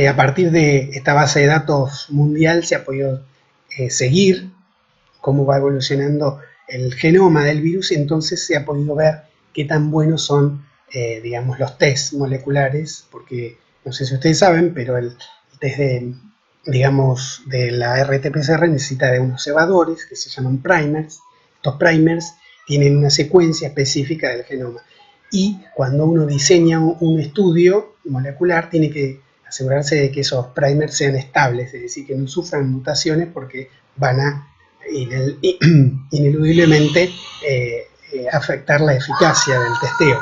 A partir de esta base de datos mundial se ha podido seguir cómo va evolucionando el genoma del virus, y entonces se ha podido ver qué tan buenos son, los test moleculares, porque no sé si ustedes saben, pero el test de la RT-PCR necesita de unos cebadores que se llaman primers. Estos primers tienen una secuencia específica del genoma, y cuando uno diseña un estudio molecular tiene que asegurarse de que esos primers sean estables, es decir, que no sufran mutaciones, porque van a ineludiblemente afectar la eficacia del testeo.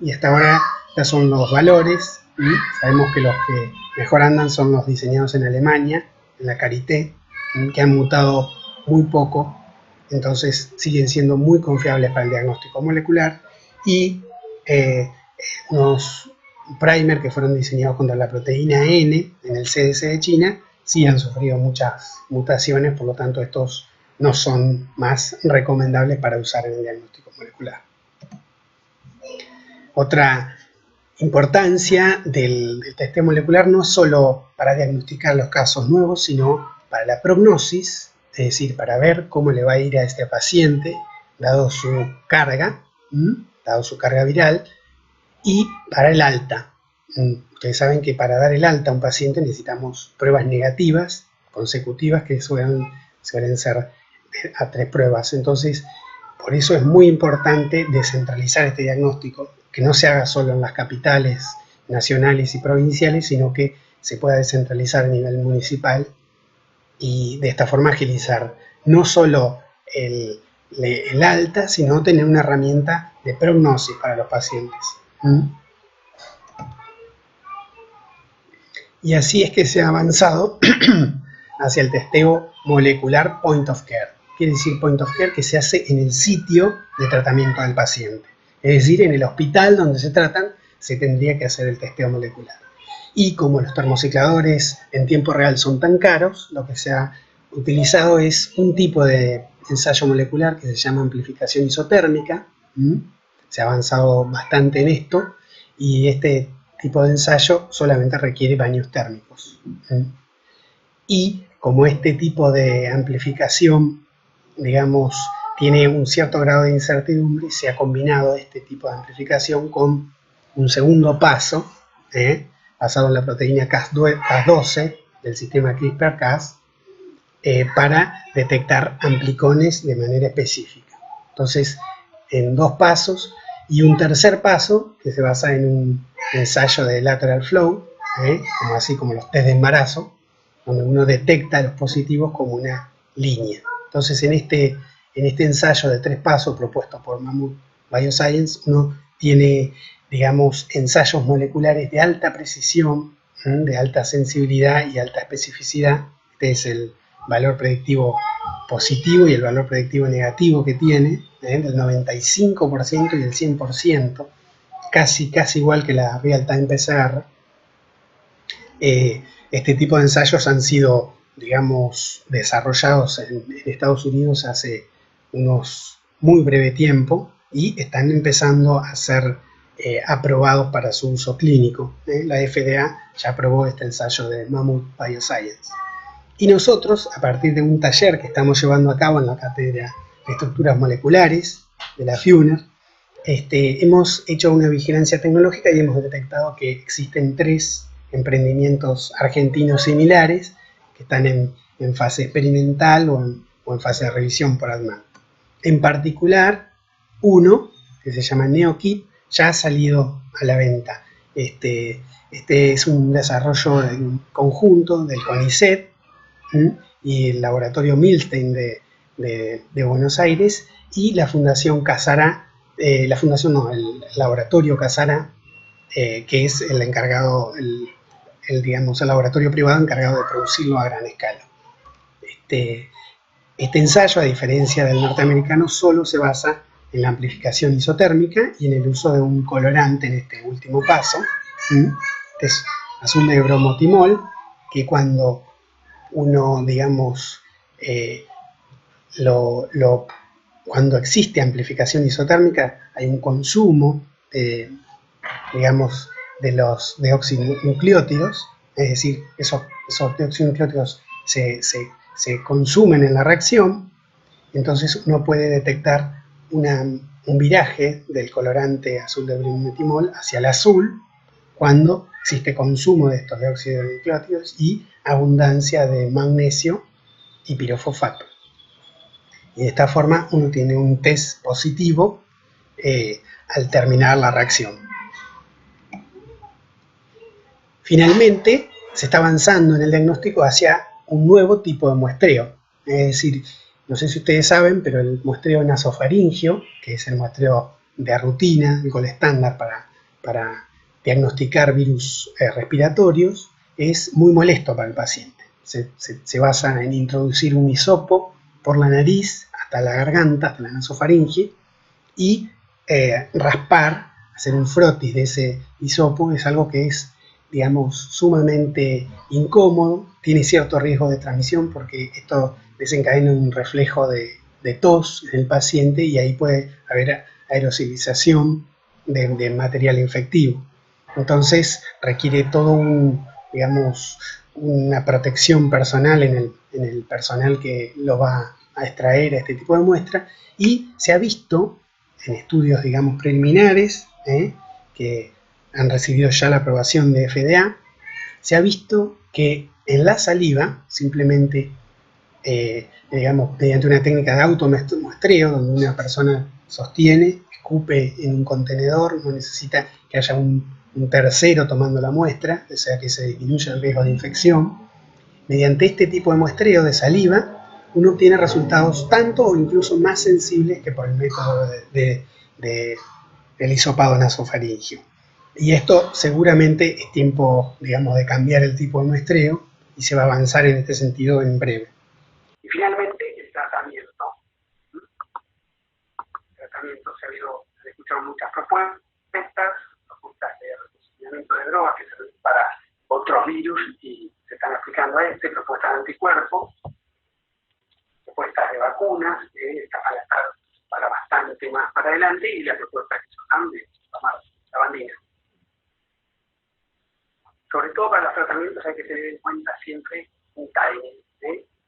Y hasta ahora ya son los valores. Sabemos que los que mejor andan son los diseñados en Alemania, en la Charité, que han mutado muy poco, entonces siguen siendo muy confiables para el diagnóstico molecular. Y unos primer que fueron diseñados contra la proteína N en el CDC de China sí han sufrido muchas mutaciones, por lo tanto estos no son más recomendables para usar en el diagnóstico molecular. Otra importancia del testeo molecular no es solo para diagnosticar los casos nuevos, sino para la prognosis, es decir, para ver cómo le va a ir a este paciente, dado su carga viral, y para el alta. Ustedes saben que para dar el alta a un paciente necesitamos pruebas negativas consecutivas, que suelen ser a 3 pruebas. Entonces, por eso es muy importante descentralizar este diagnóstico, que no se haga solo en las capitales nacionales y provinciales, sino que se pueda descentralizar a nivel municipal, y de esta forma agilizar no solo el alta, sino tener una herramienta de prognosis para los pacientes. Y así es que se ha avanzado hacia el testeo molecular point of care. Quiere decir point of care que se hace en el sitio de tratamiento del paciente. Es decir, en el hospital donde se tratan se tendría que hacer el testeo molecular. Y como los termocicladores en tiempo real son tan caros, lo que se ha utilizado es un tipo de ensayo molecular que se llama amplificación isotérmica. Se ha avanzado bastante en esto, y este tipo de ensayo solamente requiere baños térmicos. Y como este tipo de amplificación, tiene un cierto grado de incertidumbre y se ha combinado este tipo de amplificación con un segundo paso, basado en la proteína Cas12 del sistema CRISPR-Cas, para detectar amplicones de manera específica. Entonces, en 2 pasos y un tercer paso que se basa en un ensayo de lateral flow, como así como los test de embarazo, donde uno detecta los positivos como una línea. Entonces, en este ensayo de 3 pasos propuesto por Mammoth Bioscience, uno tiene, digamos, ensayos moleculares de alta precisión, de alta sensibilidad y alta especificidad. Este es el valor predictivo positivo y el valor predictivo negativo que tiene, del 95% y el 100%, casi igual que la real-time PCR. Este tipo de ensayos han sido, digamos, desarrollados en Estados Unidos hace unos muy breve tiempo y están empezando a ser aprobados para su uso clínico. La FDA ya aprobó este ensayo de Mammoth Bioscience. Y nosotros, a partir de un taller que estamos llevando a cabo en la cátedra de estructuras moleculares de la FUNER, hemos hecho una vigilancia tecnológica y hemos detectado que existen 3 emprendimientos argentinos similares que están en fase experimental o en fase de revisión por ADMAT. En particular, uno, que se llama NeoKit, ya ha salido a la venta. Este es un desarrollo en conjunto del CONICET y el laboratorio Milstein de Buenos Aires y la Fundación Casara, el laboratorio Casara, que es el encargado, digamos, el laboratorio privado encargado de producirlo a gran escala. Este ensayo, a diferencia del norteamericano, solo se basa en la amplificación isotérmica y en el uso de un colorante en este último paso, que es azul de bromotimol, que cuando uno, digamos, cuando existe amplificación isotérmica hay un consumo, digamos, de los deoxinucleótidos, es decir, esos deoxinucleótidos se consumen en la reacción, entonces uno puede detectar un viraje del colorante azul de bromometimol hacia el azul cuando existe consumo de estos deoxinucleótidos y abundancia de magnesio y pirofosfato. Y de esta forma uno tiene un test positivo al terminar la reacción. Finalmente, se está avanzando en el diagnóstico hacia un nuevo tipo de muestreo. Es decir, no sé si ustedes saben, pero el muestreo nasofaringio, que es el muestreo de rutina, el gol estándar para diagnosticar virus respiratorios, es muy molesto para el paciente. Se basa en introducir un hisopo por la nariz hasta la garganta, hasta la nasofaringe, y raspar, hacer un frotis de ese hisopo es algo que es, digamos, sumamente incómodo, tiene cierto riesgo de transmisión porque esto desencadena un reflejo de tos en el paciente y ahí puede haber aerosolización de material infectivo. Entonces requiere todo digamos, una protección personal en el personal que lo va a extraer a este tipo de muestra, y se ha visto en estudios, digamos, preliminares, que han recibido ya la aprobación de FDA, se ha visto que en la saliva, simplemente, digamos, mediante una técnica de automuestreo, donde una persona sostiene, escupe en un contenedor, no necesita que haya un tercero tomando la muestra, o sea que se disminuye el riesgo de infección. Mediante este tipo de muestreo de saliva, uno obtiene resultados tanto o incluso más sensibles que por el método del hisopado nasofaringio. Y esto seguramente es tiempo, digamos, de cambiar el tipo de muestreo y se va a avanzar en este sentido en breve. Y finalmente, el tratamiento. El tratamiento se han escuchado muchas propuestas de reposicionamiento de drogas que se para otros virus y se están aplicando a propuestas de anticuerpos, propuestas de vacunas, estas van a estar para bastante más para adelante, y las propuestas que son de tomar la bandera. Sobre todo para los tratamientos hay que tener en cuenta siempre un timing.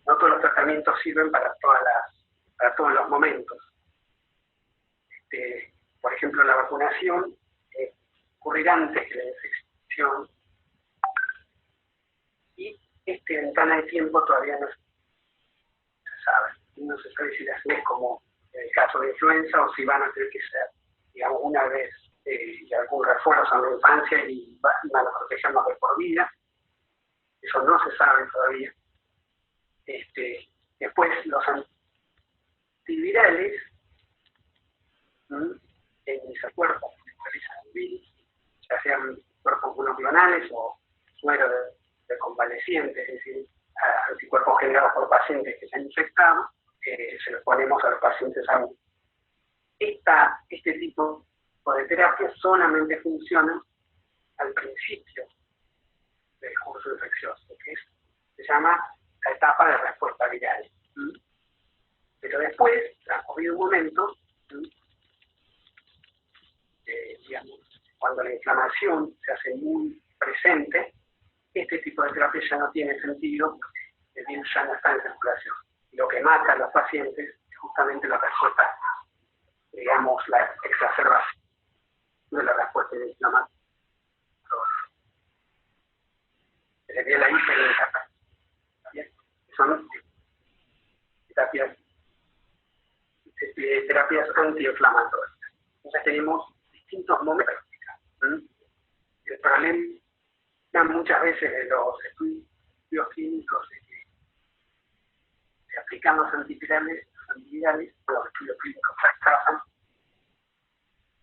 No todos los tratamientos sirven para todas todos los momentos. Por ejemplo, la vacunación ocurrirá antes que la infección, y ventana de tiempo todavía no se sabe. No se sabe si las es como en el caso de influenza o si van a tener que ser, digamos, una vez y algún refuerzo en la infancia y van a protegernos de por vida. Eso no se sabe todavía. Después los antivirales en mis cuerpos que realizan el virus, ya sean cuerpos monoclonales o suero de convalecientes, es decir, anticuerpos generados por pacientes que se han infectado, se los ponemos a los pacientes agudos. Este tipo de terapia solamente funciona al principio del curso infeccioso, que se llama la etapa de respuesta viral. Pero después, transcurrido un momento, digamos, cuando la inflamación se hace muy presente, este tipo de terapia ya no tiene sentido porque el virus ya no está en circulación. Y lo que mata a los pacientes es justamente la respuesta, digamos, la exacerbación de la respuesta inflamatoria. Sería la hiperintervención. Son terapias antiinflamatorias. Entonces tenemos distintos momentos. El problema muchas veces de los estudios clínicos es que se aplican los antivirales, los estudios clínicos fracasan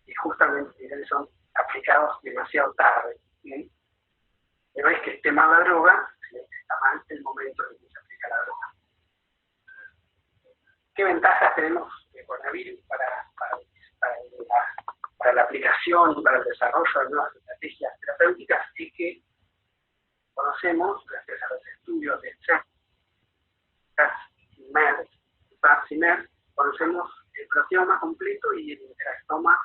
y justamente son aplicados demasiado tarde. No es que esté mal la droga, sino que está mal el momento en que se aplica la droga. ¿Qué ventajas tenemos de coronavirus para la aplicación y para el desarrollo de nuevas estrategias terapéuticas? Es que conocemos, gracias a los estudios de SARS y MERS, conocemos el proteoma completo y el interactoma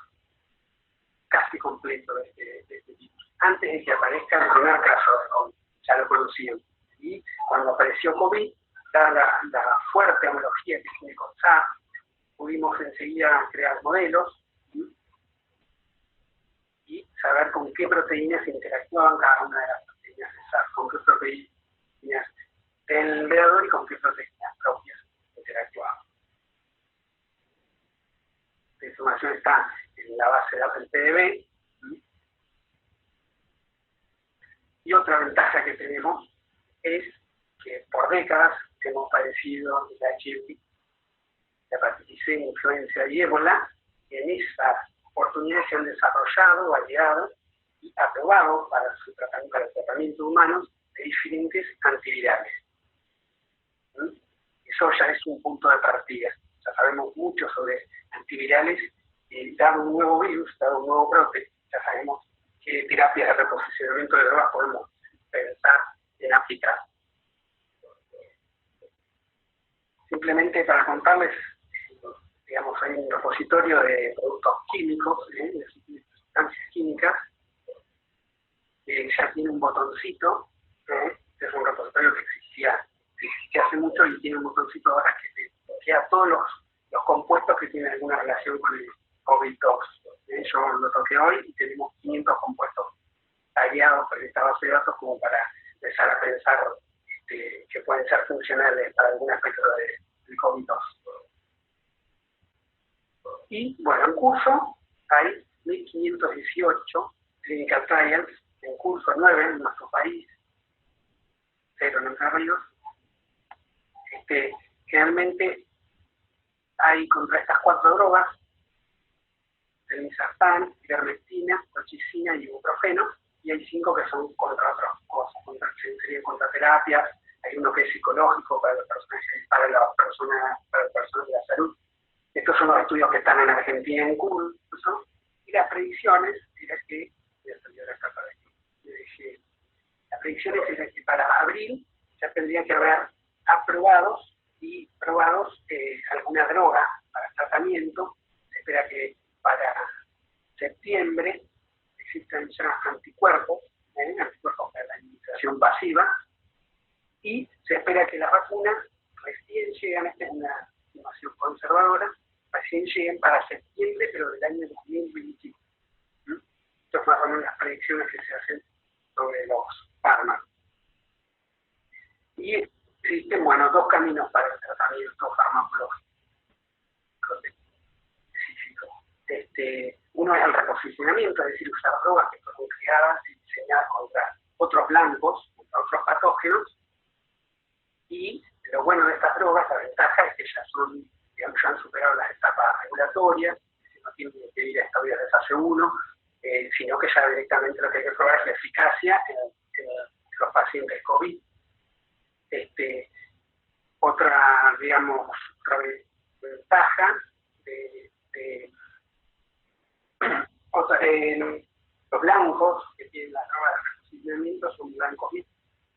casi completo de este virus. Antes de que aparezca el primer caso de COVID, ya lo conocíamos. Y cuando apareció COVID, dada la fuerte homología que tiene con SARS, pudimos enseguida crear modelos y saber con qué proteínas interactuaban cada una de las proteínas de SARS, con qué proteínas del veador y con qué proteínas propias interactuaban. La información está en la base de datos del PDB. Y otra ventaja que tenemos es que por décadas hemos padecido el HIV, la hepatitis C, influenza y ébola. En esas oportunidades se han desarrollado, validado y aprobado para el tratamiento de humanos de diferentes antivirales. Eso ya es un punto de partida. Ya sabemos mucho sobre antivirales y dado un nuevo virus, dado un nuevo brote, ya sabemos qué terapias de reposicionamiento de drogas podemos pensar en aplicar. Simplemente para contarles, digamos, hay un repositorio de productos químicos, de sustancias químicas, que ya tiene un botoncito, es un repositorio que existía hace mucho y tiene un botoncito ahora que te bloquea todos los compuestos que tienen alguna relación con el COVID-2. Yo lo toqué hoy y tenemos 500 compuestos tagueados por esta base de datos como para empezar a pensar que pueden ser funcionales para algún aspecto del COVID-2. Y bueno, en curso hay 1.518 clinical trials, en curso 9 en nuestro país, 0 en Entre Ríos. Generalmente hay contra estas 4 drogas, telmisartán, ivermectina, colchicina y ibuprofeno, y hay 5 que son contra otras cosas, contra terapias, hay uno que es psicológico para las personas de la salud. Estos son los estudios que están en Argentina en curso, y las predicciones es que, las predicciones es que para abril ya tendría que haber aprobados y probados alguna droga para tratamiento. Se espera que para septiembre existan ya anticuerpos para la inmunización pasiva, y se espera que las vacunas recién llegan, esta es una estimación administración conservadora, recién lleguen para septiembre, pero del año 2021. Estas más o menos las predicciones que se hacen sobre los fármacos. Y existen, bueno, dos caminos para el tratamiento farmacológico específico. Uno es el reposicionamiento, es decir, usar drogas que fueron creadas y diseñadas contra otros blancos, contra otros patógenos. Y lo bueno de estas drogas, la ventaja es que ya son, digamos, ya han superado las etapas regulatorias, no tienen que ir a estadios de fase 1, sino que ya directamente lo que hay que probar es la eficacia en los pacientes COVID. Otra, digamos, otra ventaja los blancos que tienen las drogas de reposicionamiento son blancos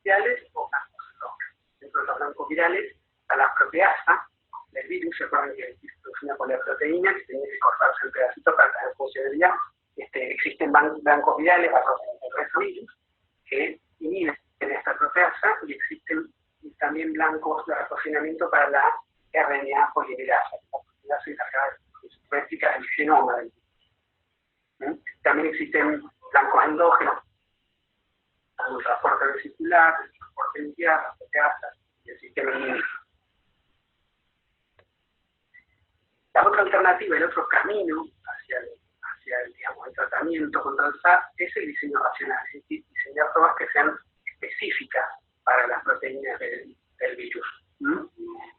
virales o blancos endógenos. Dentro de los blancos virales está la proteasa del virus, se acuerdan que es una poliproteína que tiene que cortarse en pedacitos para tener funcionalidad. Existen blancos virales basados en el retrovirus que inhiben esta proteasa y existen también blancos de reposicionamiento para la RNA polimerasa, la polimerasa encargada de su réplica del genoma del virus. También existen blancos endógenos, como el transporte vesicular, el transporte nuclear, las proteasas y el sistema inmune. La otra alternativa, el otro camino hacia el, digamos, el tratamiento contra el SARS es el diseño racional, es decir, diseñar pruebas que sean específicas para las proteínas del virus.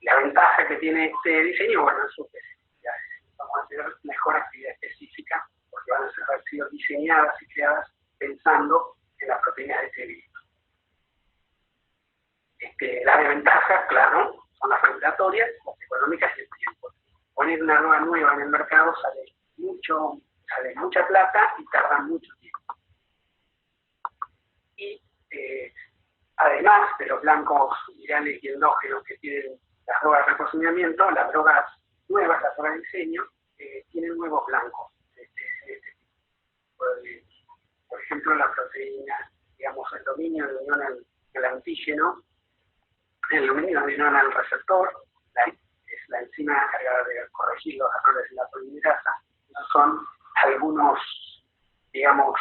La ventaja que tiene este diseño, bueno, es su especificidad. Vamos a tener mejor actividad específica porque van a haber sido diseñadas y creadas pensando en las proteínas de este virus. Las desventajas, claro, son las regulatorias, las económicas y el tiempo. Poner una droga nueva en el mercado sale mucha plata y tarda mucho tiempo. Y además de los blancos virales y endógenos que tienen las drogas de reposicionamiento, las drogas nuevas, las drogas de diseño, tienen nuevos blancos. Por ejemplo, la proteína, digamos, el dominio de unión al antígeno, el dominio de unión al receptor, es la enzima encargada de corregir los errores de la polimerasa. Esos son algunos, digamos,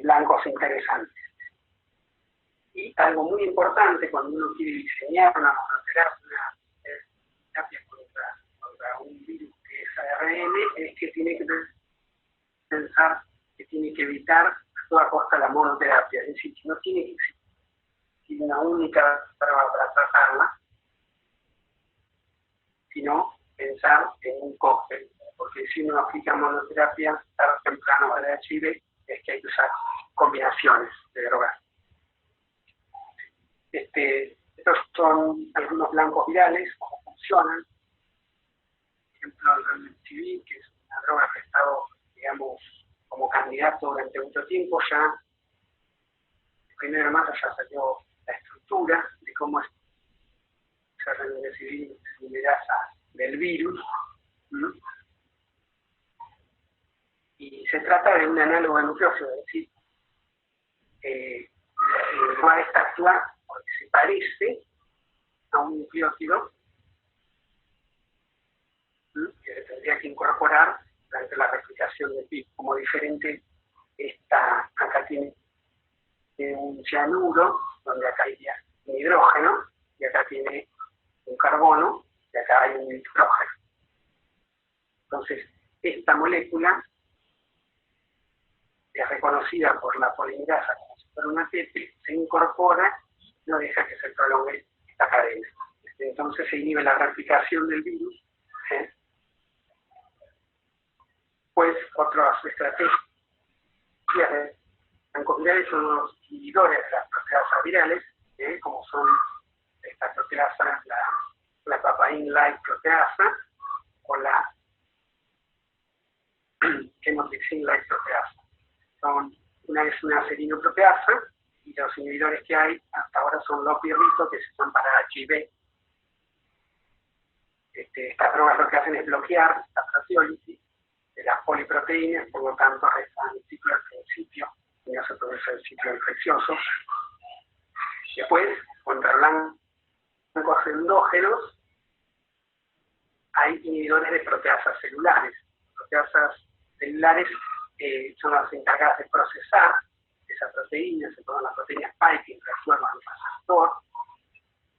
blancos interesantes. Y algo muy importante cuando uno quiere diseñar una monoterapia contra un virus que es ARN, es que tiene que pensar que tiene que evitar a toda costa la monoterapia. Es decir, que no tiene que existir una única prueba para tratarla, sino pensar en un cóctel. Porque si uno aplica monoterapia, tarde o temprano para el HIV, es que hay que usar combinaciones de drogas. Estos son algunos blancos virales, cómo funcionan. Por ejemplo, el Remdesivir, que es una droga que ha estado, digamos, como candidato durante mucho tiempo ya. El 1 de marzo ya salió la estructura de cómo es el Remdesivir polimerasa del virus. Y se trata de un análogo de nucleósido, es decir, esta actúa porque se parece a un nucleótido que se tendría que incorporar durante la replicación del virus. Como diferente, acá tiene un cianuro, donde acá hay un hidrógeno, y acá tiene un carbono, y acá hay un nitrógeno. Entonces, esta molécula es reconocida por la polimerasa como si fuera una TET, se incorpora y no deja que se prolongue esta cadena. Entonces se inhibe la replicación del virus. Pues otras estrategias de blancos virales son los inhibidores de las proteasas virales, como son esta proteasa, la papain-like proteasa, o la chemotrypsin-like proteasa. Una es una serinoproteasa y los inhibidores que hay hasta ahora son los pirritos que se usan para HIV. Estas drogas lo que hacen es bloquear la proteólisis de las poliproteínas, por lo tanto restan el ciclo al principio y no se produce el ciclo infeccioso. Después, contra blancos endógenos, hay inhibidores de proteasas celulares. Proteasas celulares son las encargadas de procesar esa proteína, se llama la proteína spike, interactúa con el receptor.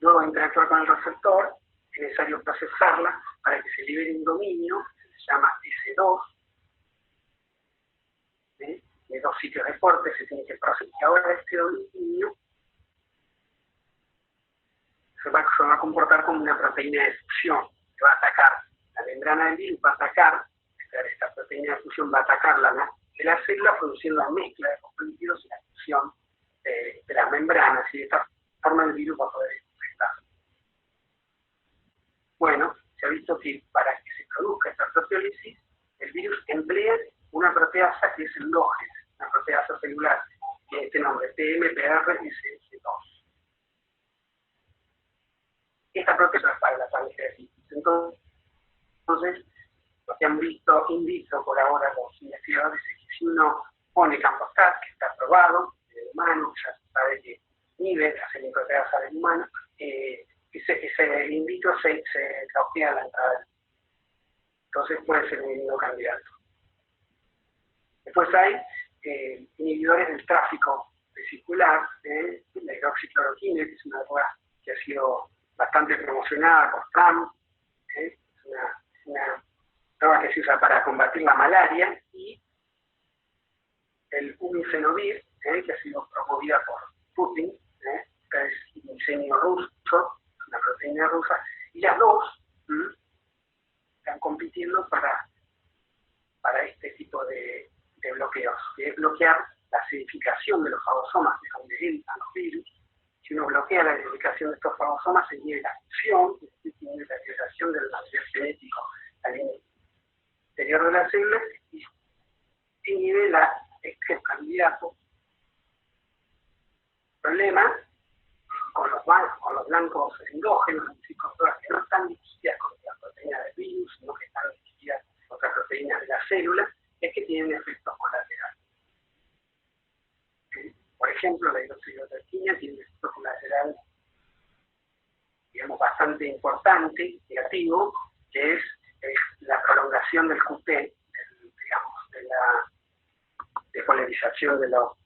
Luego de interactuar con el receptor, es necesario procesarla para que se libere un dominio, que se llama S2, de 2 sitios de corte, se tiene que procesar. Y ahora este dominio se va a comportar como una proteína de fusión, que va a atacar la membrana del virus, va a atacar, esta proteína de fusión va a atacar de la célula, produciendo la mezcla de fosfolípidos y la fusión de las membranas, y de esta forma el virus va a poder infectar. Bueno, se ha visto que para que se produzca esta proteólisis, el virus emplea una proteasa que es endógena, una proteasa celular, que tiene este nombre, TMPRSS2. Esta proteasa es para la pancreatitis. Entonces, lo que han visto in vitro por ahora los investigadores es que si uno pone Campostat, que está probado en el humano, ya se sabe que inhibe la semiproteasa del humano, ese in vitro se bloquea la entrada. Entonces puede ser un lindo candidato. Después hay inhibidores del tráfico vesicular, la hidroxicloroquina, que es una droga que ha sido bastante promocionada por Trump, es una droga que se usa para combatir la malaria, y el umifenovir, que ha sido promovida por Putin, que es un diseño ruso, una proteína rusa, y las dos están compitiendo para este tipo de bloqueos, que es bloquear la acidificación de los fagosomas, de donde entran los virus. Si uno bloquea la acidificación de estos fagosomas, se inhibe la fusión, se inhibe la acidificación del material genético al interior de la célula, y se inhibe el candidato. El problema con los blancos endógenos, psicotoras que no están dirigidas contra la proteína del virus, sino que están dirigidas contra proteínas de la célula, es que tienen efectos colaterales. Por ejemplo, la hidroxicloroquina tiene un efecto colateral, digamos, bastante importante, negativo, que es la prolongación del QT, digamos, de la despolarización de los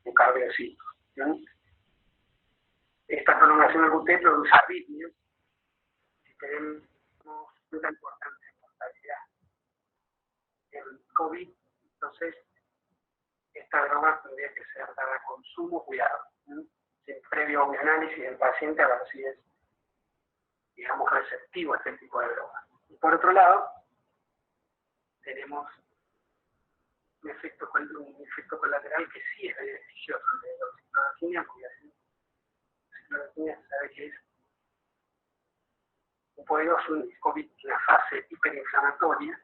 eucardiocitos. Esta prolongación del QT produce arritmias, y tenemos una importante mortalidad. El COVID, entonces, esta droga tendría que ser dada con sumo cuidado, sin previo un análisis del paciente a ver si es, digamos, receptivo a este tipo de droga. Y por otro lado, tenemos un efecto colateral que sí es beneficioso de la hidroxicloroquina, porque la hidroxicloroquina se sabe que es un poderoso COVID en la fase hiperinflamatoria.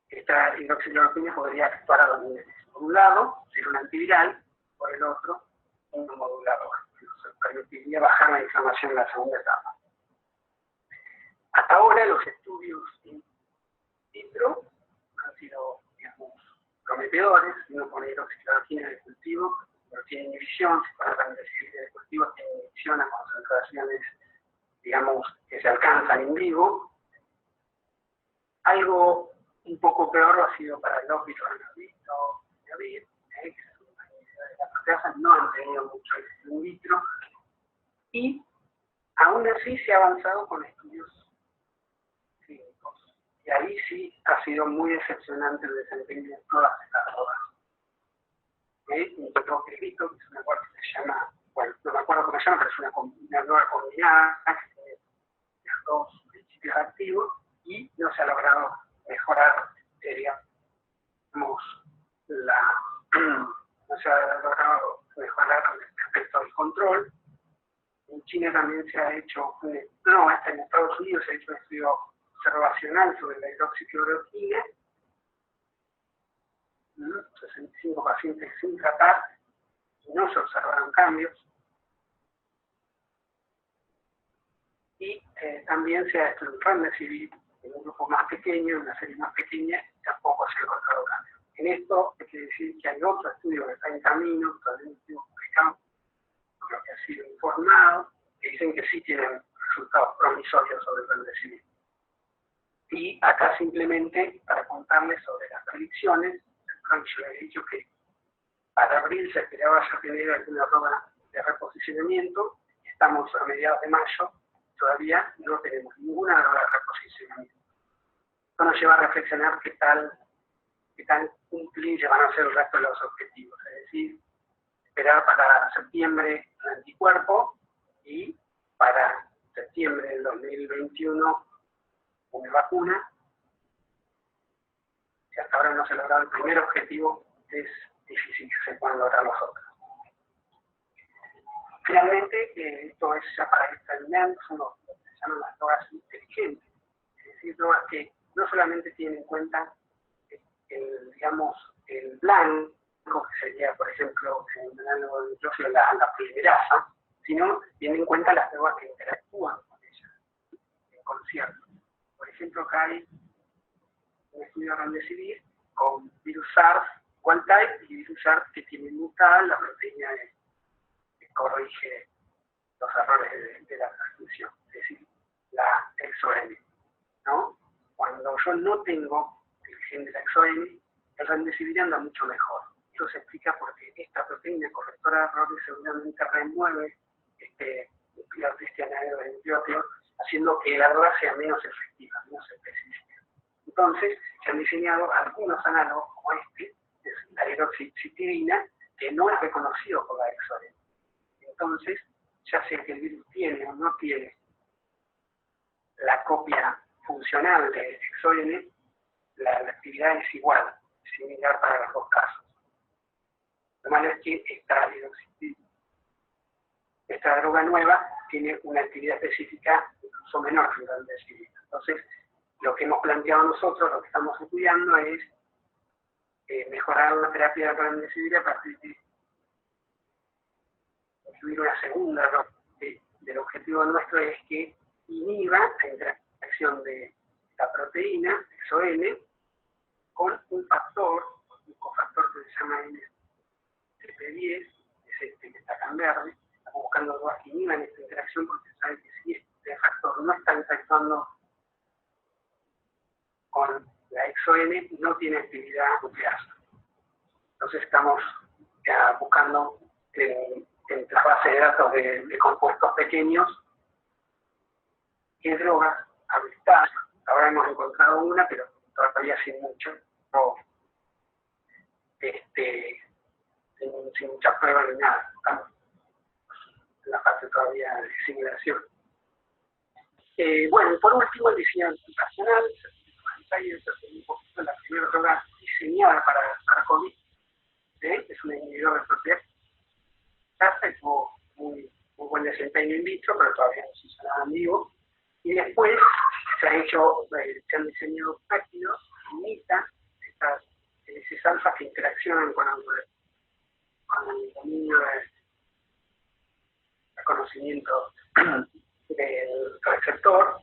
Esta hidroxicloroquina podría actuar a dos niveles. Por un lado, ser un antiviral, por el otro, un modulador. Nos permitiría bajar la inflamación en la segunda etapa. Hasta ahora, los estudios in vitro han sido, digamos, prometedores. Uno pone hidroxicloroquina en el cultivo, pero tiene inhibición, se puede decir que el cultivo tiene inhibición a concentraciones, digamos, que se alcanzan en vivo. Algo un poco peor ha sido para el ópito que es una inhibidora de la proteasa, no han tenido mucho éxito in vitro, y aún así se ha avanzado con estudios clínicos. Y ahí sí ha sido muy decepcionante el desempeño de todas estas drogas. Un petroclivito, que es una droga que se llama, bueno, no me acuerdo cómo se llama, pero es una droga combinada, que tiene los dos principios activos, y no se ha logrado mejorar, digamos, no se ha logrado mejorar respecto al control. En China también se ha hecho, hasta en Estados Unidos se ha hecho un estudio observacional sobre la hidroxicloroquina, 65 pacientes sin tratar, y no se observaron cambios. Y también se ha hecho el Remdesivir en un grupo más pequeño, en una serie más pequeña, y tampoco se ha encontrado cambios. En esto hay que decir que hay otro estudio que está en camino, todavía no estuvo publicado, creo que ha sido informado, que dicen que sí tienen resultados promisorios sobre el remdesivir. Y acá simplemente para contarles sobre las predicciones, yo les he dicho que para abril se esperaba ya tener alguna ronda de reposicionamiento, estamos a mediados de mayo, todavía no tenemos ninguna ronda de reposicionamiento. Esto nos lleva a reflexionar qué tan cumplibles van a ser el resto de los objetivos, es decir, esperar para septiembre un anticuerpo y para septiembre del 2021 una vacuna. Si hasta ahora no se ha logrado el primer objetivo, es difícil que se puedan lograr los otros. Finalmente, esto es ya para ir terminando, son lo que se llaman las drogas inteligentes, es decir, drogas que no solamente tienen en cuenta el blanco, que sería, por ejemplo, en el análogo de nitrógeno la polimerasa, sino tienen en cuenta las drogas que interactúan con ellas, en concierto. Por ejemplo, acá hay un estudio de remdesivir con virus SARS wild-type y virus SARS que tiene mutada la proteína que corrige los errores de la transmisión, es decir, la exOM, ¿no? Cuando yo no tengo el gen de la exOM, el remdesivir anda mucho mejor. Esto se explica porque esta proteína correctora de errores seguramente remueve este anhídrido de nucleótido, haciendo que la droga sea menos efectiva, menos específica. Entonces, se han diseñado algunos análogos como la hidroxicitidina, que no es reconocido por la exOM. Entonces, ya sea que el virus tiene o no tiene la copia funcional de exOM, la actividad es igual, similar para los dos casos. Lo malo es que esta droga nueva tiene una actividad específica incluso menor que el remdesivir. Entonces, lo que hemos planteado nosotros, lo que estamos estudiando es mejorar la terapia de remdesivir a partir de incluir una segunda droga. El objetivo nuestro es que inhiba la interacción de la proteína, exOM, con un factor, un cofactor que se llama NCP10, es este que está acá en verde. Estamos buscando drogas que inhiban esta interacción porque sabe que si este factor no está interactuando con la exOM, no tiene actividad nuclear. Entonces estamos buscando en la base de datos de compuestos pequeños qué drogas habilitadas. Ahora hemos encontrado una, pero todavía sin mucho, sin mucha prueba ni nada. Estamos en la fase todavía de simulación. Bueno, y por último, el diseño computacional. La primera droga diseñada para COVID, es un inhibidor de propiedad. Tuvo muy buen desempeño in vitro, pero todavía no se hizo nada en vivo. Y después se han diseñado péptidos que imitan estas hélices alfa que interaccionan con el dominio del reconocimiento del receptor.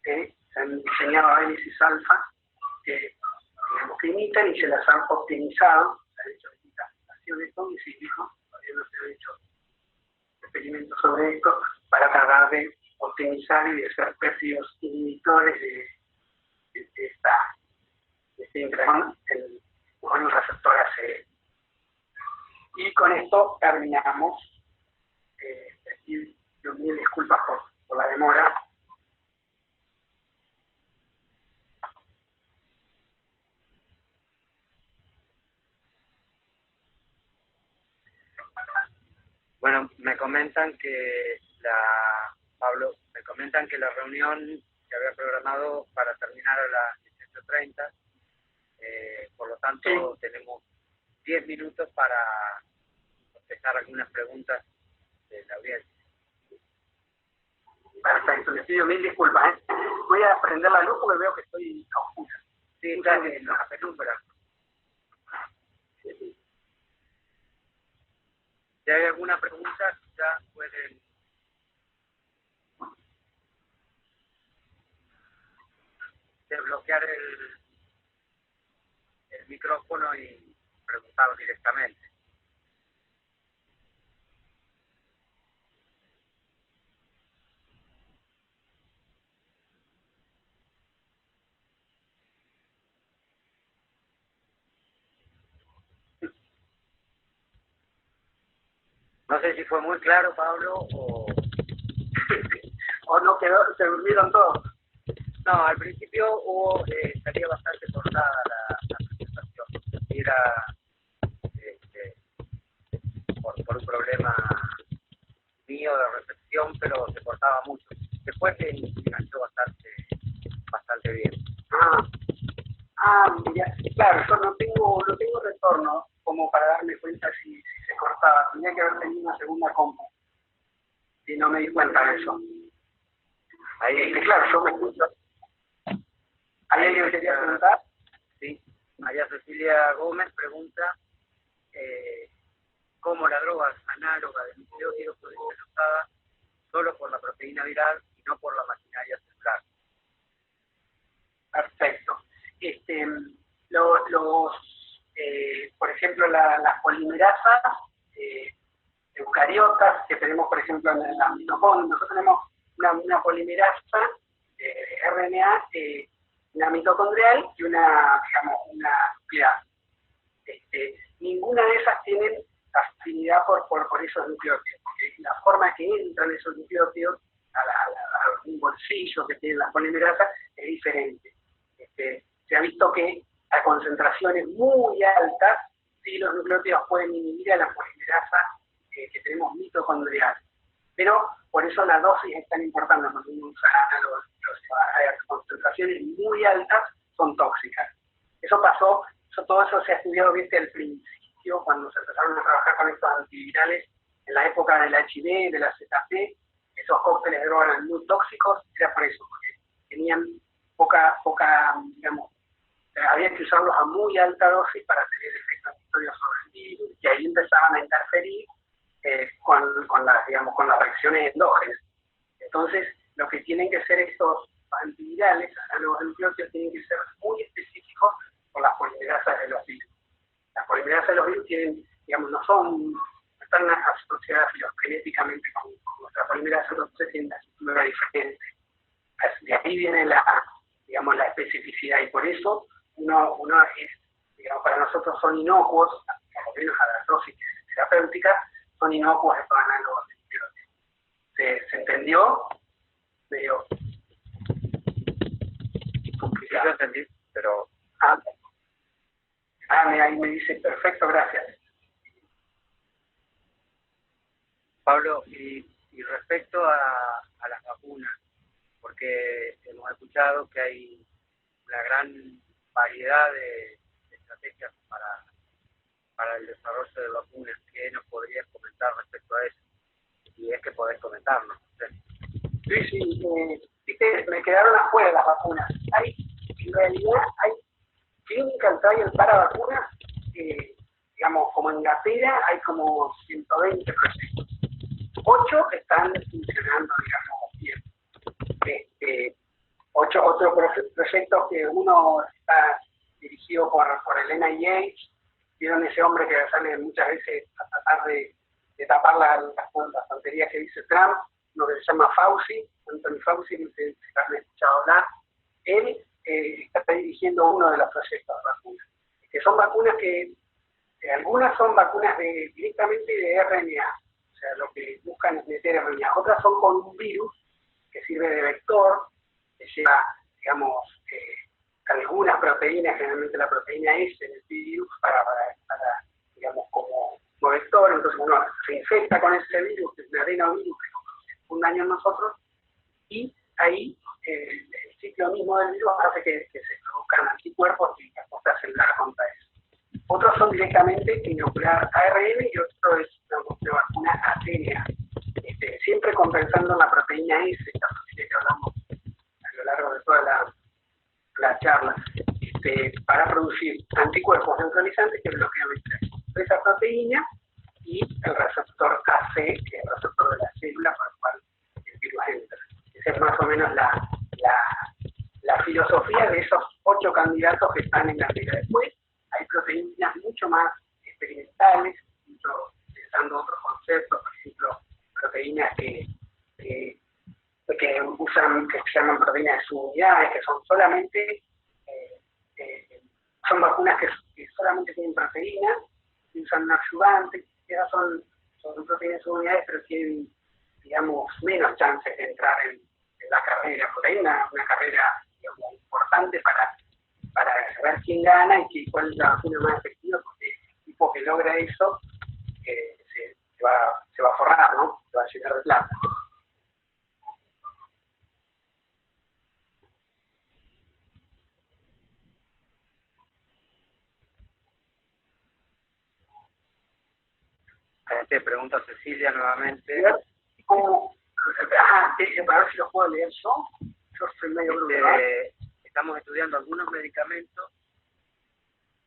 Se han diseñado hélices alfa que imitan y se las han optimizado. Se han hecho imitaciones con mis hijos, todavía no se han hecho experimentos sobre esto, para tratar de optimizar y de hacer péptidos inhibitores de esta interacción con el receptor ACE. Y con esto terminamos. Pido mil disculpas por la demora. Bueno, me comentan que la reunión se había programado para terminar a las 18:30, por lo tanto sí, tenemos 10 minutos para contestar algunas preguntas de la audiencia. Perfecto, les pido mil disculpas. Voy a prender la luz porque veo que estoy a oscuras. Sí, está en la penumbra. Sí. Si hay alguna pregunta, ya pueden desbloquear el micrófono y preguntar directamente. No sé si fue muy claro, Pablo, o... o no quedó, se durmieron todos. No, al principio salía bastante cortada la presentación. Era por un problema mío de recepción, pero se cortaba mucho. Después se enganchó bastante bien. Mira, claro, yo no tengo retorno como para darme cuenta si se cortaba. Tenía que haber tenido una segunda compu. Y no me di cuenta de eso. Ahí, claro, yo me escucho. ¿Hay alguien que quería preguntar? Sí. María Cecilia Gómez pregunta cómo la droga análoga del nucleótido puede ser usada solo por la proteína viral y no por la maquinaria celular. Perfecto. Por ejemplo, las polimerasas eucariotas que tenemos, por ejemplo, en la mitocondria, nosotros tenemos una polimerasa RNA, una mitocondrial y una nuclear. Ninguna de esas tienen afinidad por esos nucleótidos, porque la forma que entran esos nucleótidos a un bolsillo que tienen las polimerasas es diferente. Se ha visto que a concentraciones muy altas, sí, los nucleótidos pueden inhibir a la polimerasa que tenemos mitocondrial. Pero por eso la dosis es tan importante, cuando uno usa análogos a concentraciones muy altas son tóxicas. Eso pasó, todo eso se ha estudiado desde el principio, cuando se empezaron a trabajar con estos antivirales, en la época del HIV, de la ZP, esos cócteles de droga eran muy tóxicos, era por eso, porque tenían poca, digamos, había que usarlos a muy alta dosis para tener efectos antihistólicos sobre el virus, y ahí empezaban a interferir con las reacciones endógenas. Entonces, lo que tienen que ser estos antivirales, análogos de nucleótidos, tienen que ser muy específicos por las polimerasas de los virus. Las polimerasas de los virus tienen, digamos, no están asociadas filogenéticamente con nuestra polimerasa, entonces tienen una estructura diferente. De ahí viene la especificidad, y por eso uno es, digamos, para nosotros son inocuos, por lo menos a la dosis terapéutica, son inocuos estos análogos de nucleótidos. ¿Se entendió? Medio complicado. Yo entendí, pero... Ahí me dice, perfecto, gracias. Pablo, y respecto a las vacunas, porque hemos escuchado que hay una gran variedad de estrategias para el desarrollo de vacunas. ¿Qué nos podrías comentar respecto a eso? Si es que podés comentarnos. Sí, me quedaron afuera las vacunas. En realidad hay clinical trial para vacunas, digamos, como en Gatera hay como 120 proyectos. 8 están funcionando, digamos, bien. 8 otros proyectos, que uno está dirigido por el NIH. Vieron ese hombre que sale muchas veces a tratar de tapar las tonterías que dice Trump, uno que se llama Fauci, Anthony Fauci, que se han escuchado hablar. Él está dirigiendo uno de los proyectos de vacunas, que son vacunas que algunas son vacunas directamente de RNA, o sea, lo que buscan es meter RNA. Otras son con un virus que sirve de vector, que lleva, digamos, algunas proteínas, generalmente la proteína S del virus, para digamos, como vector. Entonces uno se infecta con ese virus, que es un adenovirus que hace un daño en nosotros, y ahí el ciclo mismo del virus hace que se produzcan anticuerpos y respuesta celular contra eso. Otros son directamente inocular ARN y otro es una vacuna ATNA, siempre compensando la proteína S, esta proteína que hablamos a lo largo de toda la charla, para producir anticuerpos neutralizantes que bloquean esa proteína y el receptor AC, que es el receptor de la célula por el cual el virus entra. Esa es más o menos la filosofía de esos 8 candidatos que están en la fila. Después hay proteínas mucho más experimentales, utilizando otros conceptos, por ejemplo, proteínas que se llaman proteínas de subunidades, que son solamente, son vacunas que solamente tienen proteínas, y usan un ayudante. Esas son proteínas unidades, pero tienen, digamos, menos chances de entrar en la carrera. Porque hay una carrera, digamos, importante para saber quién gana y cuál es la vacuna más efectiva, porque el equipo que logra eso se va a forrar, ¿no? Se va a llenar de plata. Te pregunta Cecilia nuevamente. Para ver si los puedo leer yo. Yo soy medio bruto. Estamos estudiando algunos medicamentos.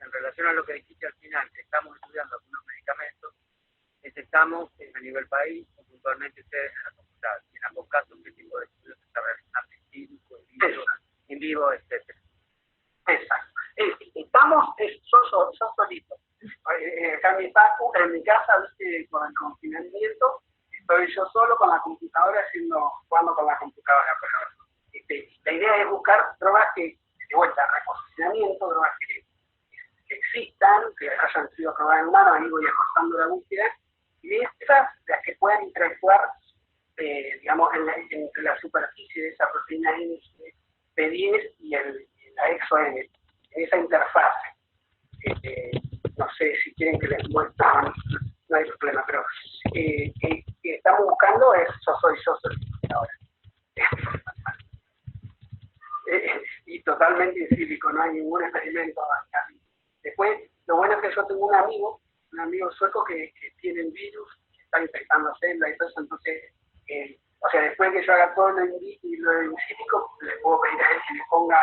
En relación a lo que dijiste al final, que estamos estudiando algunos medicamentos, estamos a nivel país, o puntualmente ustedes en la facultad. Y en ambos casos, ¿qué tipo de estudios se está realizando? En vivo, etcétera. Exacto. Estamos, yo solito. Acá en mi casa, ¿viste? Con el confinamiento, estoy yo solo con la computadora jugando con la computadora. Pero la idea es buscar drogas que, de vuelta, reposicionamiento, drogas que existan, que hayan sido probadas en humanos, ahí voy ajustando la búsqueda, y de estas, las que puedan interactuar, digamos, entre la superficie de esa proteína P10 y la exo-N, en esa interfase. No sé si quieren que les muestre, no hay problema, pero que estamos buscando es yo soy ahora. Y totalmente incívico, no hay ningún experimento. Después, lo bueno es que yo tengo un amigo sueco que tiene el virus, que está infectando células y todo eso, entonces, o sea, después que yo haga todo lo incívico, le puedo pedir a él que le ponga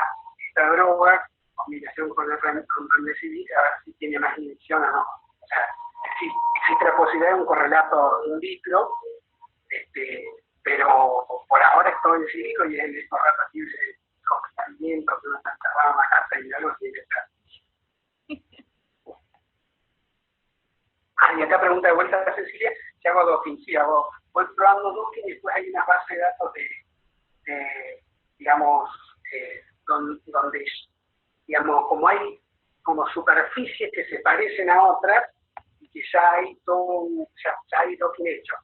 esta droga, combinación con el remdesivir, a ver si tiene más inyección o no. O sea, existe la posibilidad de un correlato in vitro, pero por ahora es todo incívico y el correlato así de confinamiento, que uno está encerrado en la casa y algo tiene que estar. Y acá pregunta de vuelta a Cecilia, si hago docking. Sí, voy probando docking y después hay una base de datos digamos, donde, digamos, como hay como superficies que se parecen a otras y que ya hay ya hay docking hecho.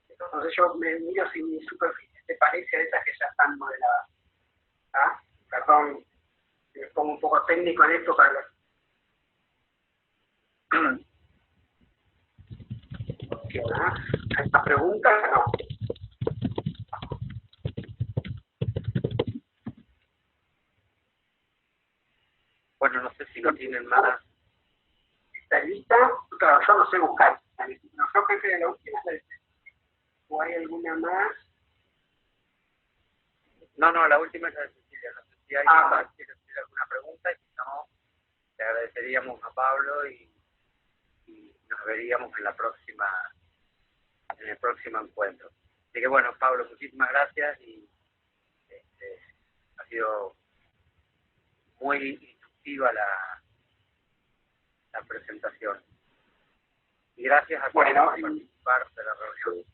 Entonces yo me miro si mi superficie se parece a esas que ya están modeladas. ¿Ah? Perdón, me pongo un poco técnico en esto para ¿Esta pregunta? No. Bueno, no sé si no tienen más. Esta lista, claro, yo no sé buscar. No, yo creo que la última es la lista. ¿O hay alguna más? No, la última es la de Cecilia. No sé si hay más quiere hacer alguna pregunta, y si no, le agradeceríamos a Pablo y nos veríamos en el próximo encuentro. Así que bueno, Pablo, muchísimas gracias y ha sido muy instructiva la presentación. Y gracias a todos por participar de la reunión.